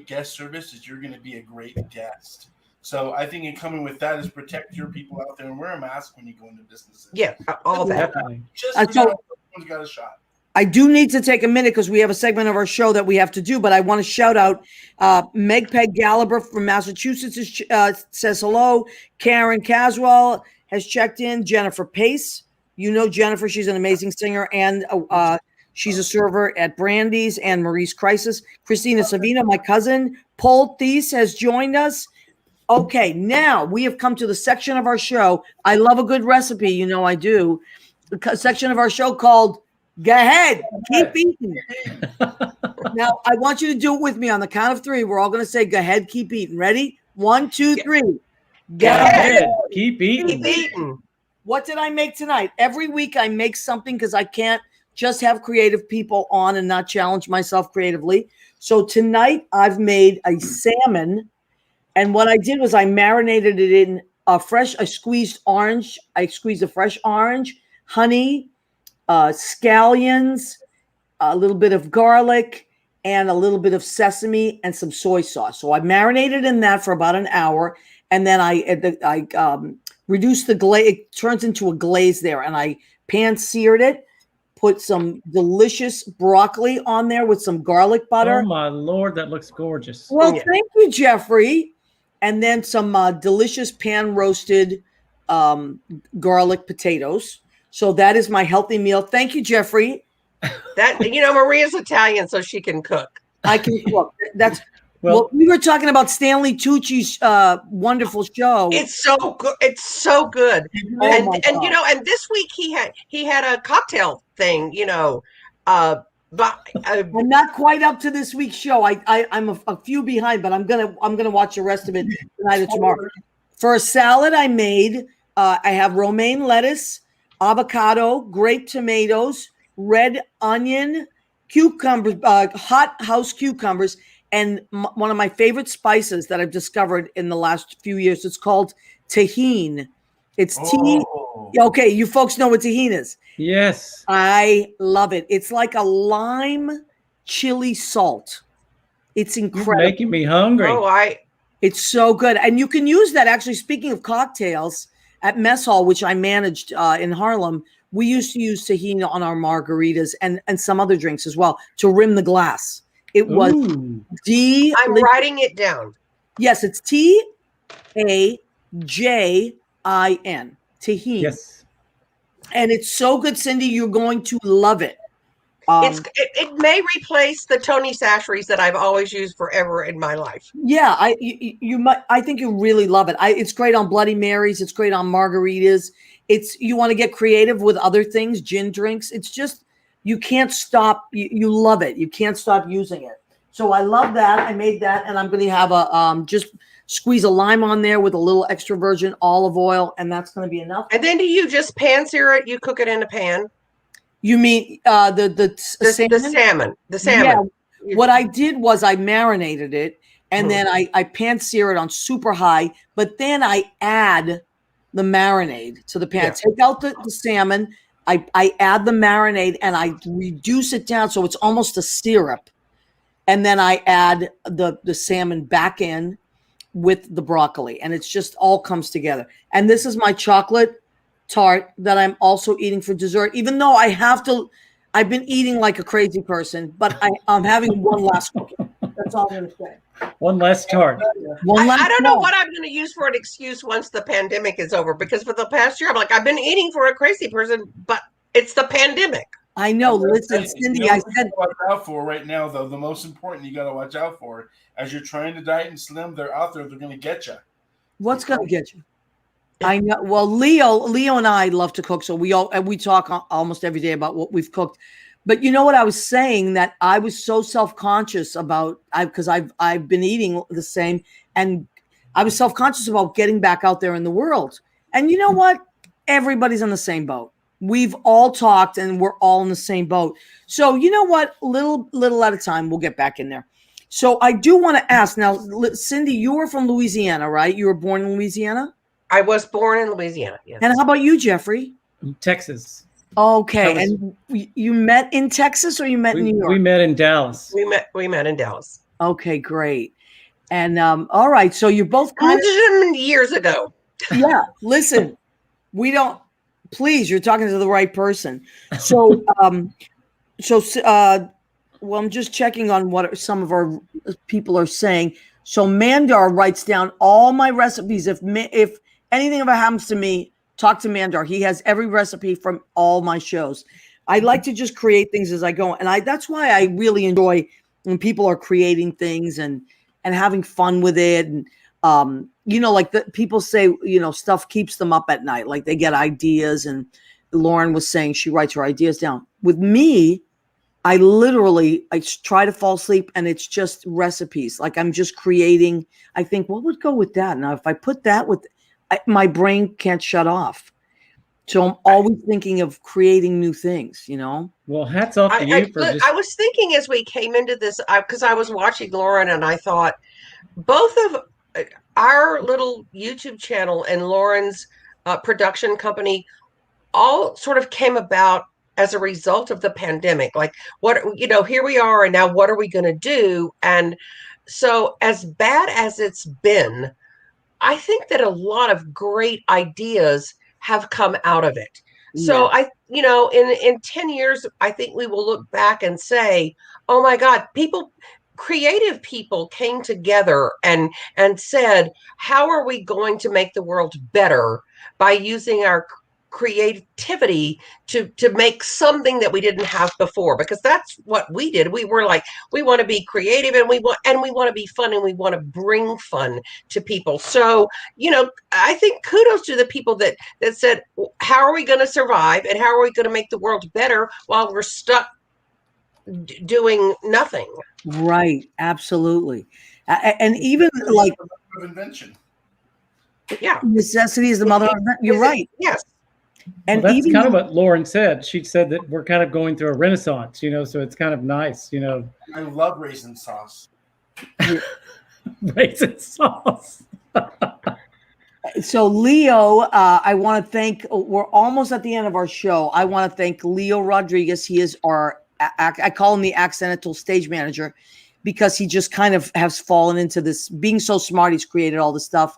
[SPEAKER 3] guest services, you're going to be a great guest. So I think in coming with that is protect your people out there and wear a mask when you go into businesses.
[SPEAKER 7] Yeah, all that.
[SPEAKER 3] Just
[SPEAKER 2] so,
[SPEAKER 3] everyone's got a shot.
[SPEAKER 2] I do need to take a minute because we have a segment of our show that we have to do, but I want to shout out Meg Peg Gallagher from Massachusetts says hello. Karen Caswell has checked in. Jennifer Pace. You know Jennifer. She's an amazing singer, and she's a server at Brandy's and Marie's Crisis. Christina Savino, my cousin. Paul Thies has joined us. Okay, now we have come to the section of our show. I love a good recipe. You know I do. The section of our show called Go Ahead, Keep Eating. Now, I want you to do it with me on the count of 3. We're all going to say, go ahead, keep eating. Ready? 1, 2, 3.
[SPEAKER 8] Go ahead, keep eating.
[SPEAKER 7] Keep eating.
[SPEAKER 2] What did I make tonight? Every week I make something because I can't just have creative people on and not challenge myself creatively. So tonight I've made a salmon. And what I did was I marinated it in a squeezed orange. I squeezed a fresh orange, honey, scallions, a little bit of garlic, and a little bit of sesame and some soy sauce. So I marinated in that for about an hour, and then I reduced the glaze. It turns into a glaze there, and I pan-seared it, put some delicious broccoli on there with some garlic butter.
[SPEAKER 8] Oh, my Lord, that looks gorgeous.
[SPEAKER 2] Well, thank you, Jeffrey. And then some delicious pan-roasted garlic potatoes. So that is my healthy meal. Thank you, Jeffrey.
[SPEAKER 7] Maria's Italian, so she can cook.
[SPEAKER 2] I can cook. That's well, we were talking about Stanley Tucci's wonderful show.
[SPEAKER 7] It's so good. It's so good. And this week he had a cocktail thing. But
[SPEAKER 2] I'm not quite up to this week's show. I'm a few behind, but I'm gonna watch the rest of it tonight or tomorrow. For a salad, I made. I have romaine lettuce, avocado, grape tomatoes, red onion, cucumbers, hot house cucumbers, and one of my favorite spices that I've discovered in the last few years. It's called tahini. It's tea. Okay, you folks know what tahini is.
[SPEAKER 8] Yes.
[SPEAKER 2] I love it. It's like a lime chili salt. It's incredible.
[SPEAKER 8] You're making me hungry.
[SPEAKER 2] It's so good. And you can use that, actually, speaking of cocktails, at Mess Hall, which I managed in Harlem, we used to use tahini on our margaritas and some other drinks as well to rim the glass. It was
[SPEAKER 7] I'm writing it down.
[SPEAKER 2] Yes, it's Tajin. Tahini.
[SPEAKER 8] Yes.
[SPEAKER 2] And it's so good, Cynde. You're going to love it.
[SPEAKER 7] It may replace the Tony Chachere's that I've always used forever in my life.
[SPEAKER 2] Yeah, I think you really love it. It's great on Bloody Marys. It's great on margaritas. You want to get creative with other things, gin drinks. It's just you can't stop. You love it. You can't stop using it. So I love that. I made that, and I'm going to have a just squeeze a lime on there with a little extra virgin olive oil, and that's going to be enough.
[SPEAKER 7] And then do you just pan-sear it? You cook it in a pan?
[SPEAKER 2] You mean the salmon?
[SPEAKER 7] The salmon.
[SPEAKER 2] Yeah. What I did was I marinated it, and then I pan-sear it on super high, but then I add the marinade to the pan. Yeah. Take out the salmon. I add the marinade, and I reduce it down so it's almost a syrup. And then I add the salmon back in with the broccoli, and it's just all comes together. And this is my chocolate tart that I'm also eating for dessert, even though I've been eating like a crazy person, but I'm having one last cookie. That's all I'm going to say.
[SPEAKER 8] One last tart.
[SPEAKER 7] I don't know what I'm going to use for an excuse once the pandemic is over, because for the past year, I'm like, I've been eating for a crazy person, but it's the pandemic.
[SPEAKER 2] I know. Listen,
[SPEAKER 3] You
[SPEAKER 2] Cynde,
[SPEAKER 3] know
[SPEAKER 2] I
[SPEAKER 3] what you
[SPEAKER 2] said,
[SPEAKER 3] gotta watch out for right now, though. The most important you got to watch out for as you're trying to diet and slim. They're out there. They're going to get you.
[SPEAKER 2] what's going to get you? I know. Well, Leo and I love to cook, so we talk almost every day about what we've cooked. But you know what I was saying, that I was so self-conscious about, because I've been eating the same, and I was self-conscious about getting back out there in the world. And you know what? Everybody's on the same boat. We've all talked, and we're all in the same boat. So you know what? Little at a time, we'll get back in there. So I do want to ask now, Cynde, you were from Louisiana, right? You were born in Louisiana?
[SPEAKER 7] I was born in Louisiana. Yes.
[SPEAKER 2] And how about you, Jeffrey?
[SPEAKER 8] Texas.
[SPEAKER 2] Okay. And you met in Texas, or you met in New York?
[SPEAKER 8] We met in Dallas.
[SPEAKER 7] We met in Dallas.
[SPEAKER 2] Okay, great. And all right, so you're both kind
[SPEAKER 7] of years ago.
[SPEAKER 2] Yeah. Listen, we don't. Please, you're talking to the right person. So, well, I'm just checking on what some of our people are saying. So Mandar writes down all my recipes. If anything ever happens to me, talk to Mandar. He has every recipe from all my shows. I like to just create things as I go. And that's why I really enjoy when people are creating things and having fun with it. And, like people say, stuff keeps them up at night. Like they get ideas. And Lauren was saying she writes her ideas down. With me, I try to fall asleep and it's just recipes. Like I'm just creating. I think, what would go with that? Now, if I put that my brain can't shut off. So I'm always thinking of creating new things,
[SPEAKER 8] Well, hats off to you
[SPEAKER 7] I was thinking as we came into this, because I was watching Lauren and I thought both of our little YouTube channel and Lauren's production company all sort of came about as a result of the pandemic. Like here we are, and now what are we going to do? And so as bad as it's been, I think that a lot of great ideas have come out of it. Yeah. So in 10 years, I think we will look back and say, oh my God, creative people came together and said, how are we going to make the world better by using our creativity to make something that we didn't have before? Because that's what we did. We were like, we want to be creative, and we want to be fun, and we want to bring fun to people. So I think kudos to the people that said, how are we going to survive, and how are we going to make the world better while we're stuck doing nothing?
[SPEAKER 2] Right, absolutely. And even like
[SPEAKER 3] invention.
[SPEAKER 7] Yeah,
[SPEAKER 2] necessity is the mother of invention. You're right.
[SPEAKER 7] Yes.
[SPEAKER 8] And that's kind of what Lauren said. She said that we're kind of going through a renaissance, so it's kind of nice,
[SPEAKER 3] I love raisin sauce.
[SPEAKER 8] Raisin sauce.
[SPEAKER 2] So Leo, I want to thank, we're almost at the end of our show. I want to thank Leo Rodriguez. He is I call him the accidental stage manager, because he just kind of has fallen into this, being so smart. He's created all this stuff.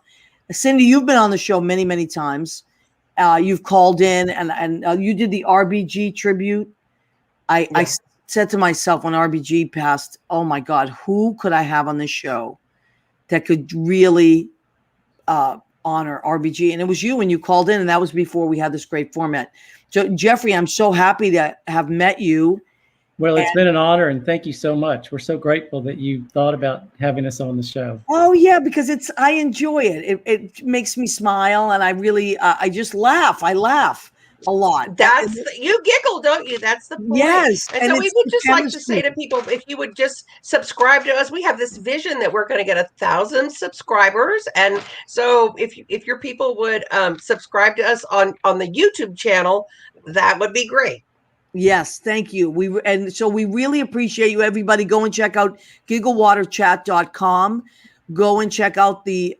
[SPEAKER 2] Cynde, you've been on the show many, many times. You've called in and you did the RBG tribute. I said to myself when RBG passed, oh my God, who could I have on this show that could really honor RBG? And it was you when you called in, and that was before we had this great format. So Jeffrey, I'm so happy to have met you.
[SPEAKER 8] Well, it's been an honor, and thank you so much. We're so grateful that you thought about having us on the show.
[SPEAKER 2] Oh yeah, because I enjoy it. It makes me smile, and I really I just laugh. I laugh a lot.
[SPEAKER 7] You giggle, don't you? That's the point.
[SPEAKER 2] Yes.
[SPEAKER 7] And so we would just like to say to people, if you would just subscribe to us, we have this vision that we're going to get 1,000 subscribers. And so if your people would subscribe to us on the YouTube channel, that would be great.
[SPEAKER 2] Yes, thank you. We really appreciate you. Everybody, go and check out gigglewaterchat.com. Go and check out the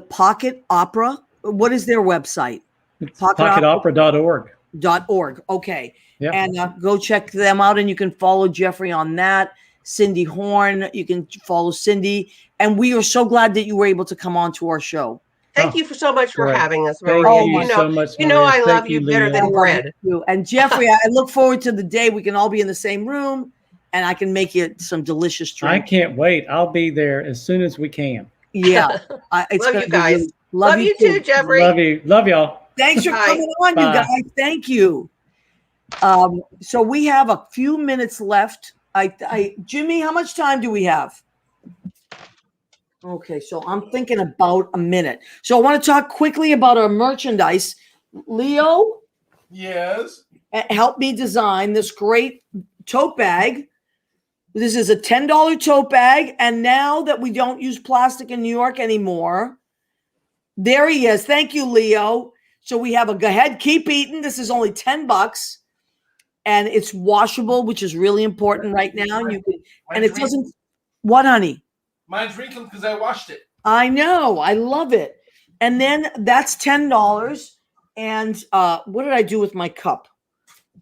[SPEAKER 2] Pocket Opera. What is their website?
[SPEAKER 8] Pocketopera.org.
[SPEAKER 2] Okay.
[SPEAKER 8] Yep.
[SPEAKER 2] And go check them out, and you can follow Jeffrey on that. Cynde Horne, you can follow Cynde. And we are so glad that you were able to come on to our show.
[SPEAKER 7] Thank you so much for having us, Maria.
[SPEAKER 8] Thank you so much, Maria.
[SPEAKER 7] I love you better than bread.
[SPEAKER 2] And Jeffrey, I look forward to the day we can all be in the same room, and I can make you some delicious drinks.
[SPEAKER 8] I can't wait. I'll be there as soon as we can.
[SPEAKER 2] Yeah.
[SPEAKER 7] Love you guys.
[SPEAKER 2] Love
[SPEAKER 7] you too, Jeffrey.
[SPEAKER 8] Love you. Love y'all.
[SPEAKER 2] Thanks for coming on, you guys. Thank you. So we have a few minutes left. Jimmy, how much time do we have? Okay, so I'm thinking about a minute. So I want to talk quickly about our merchandise. Leo,
[SPEAKER 3] Yes.
[SPEAKER 2] help me design this great tote bag. This is a $10 tote bag. And now that we don't use plastic in New York anymore, there he is. Thank you, Leo. So we have a go ahead, keep eating. This is only $10 and it's washable, which is really important right now. And it doesn't, what, honey?
[SPEAKER 3] Mine's wrinkled because I washed it.
[SPEAKER 2] I know. I love it. And then that's $10. And what did I do with my cup?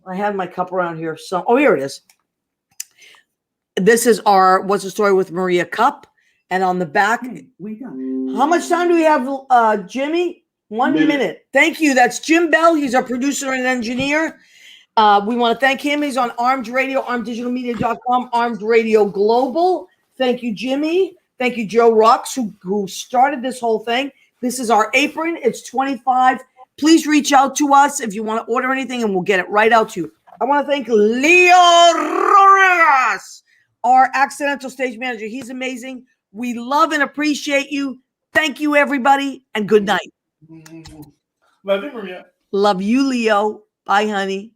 [SPEAKER 2] I had my cup around here. So, oh, here it is. This is our What's the Story with Maria cup. And on the back, how much time do we have, Jimmy? 1 minute. Thank you. That's Jim Bell. He's our producer and engineer. We want to thank him. He's on Armed Radio, armeddigitalmedia.com, Armed Radio Global. Thank you, Jimmy. Thank you, Joe Rux, who started this whole thing. This is our apron. It's $25. Please reach out to us if you want to order anything, and we'll get it right out to you. I want to thank Leo Rodriguez, our accidental stage manager. He's amazing. We love and appreciate you. Thank you, everybody, and good night.
[SPEAKER 3] Love you, Maria.
[SPEAKER 2] Love you, Leo. Bye, honey.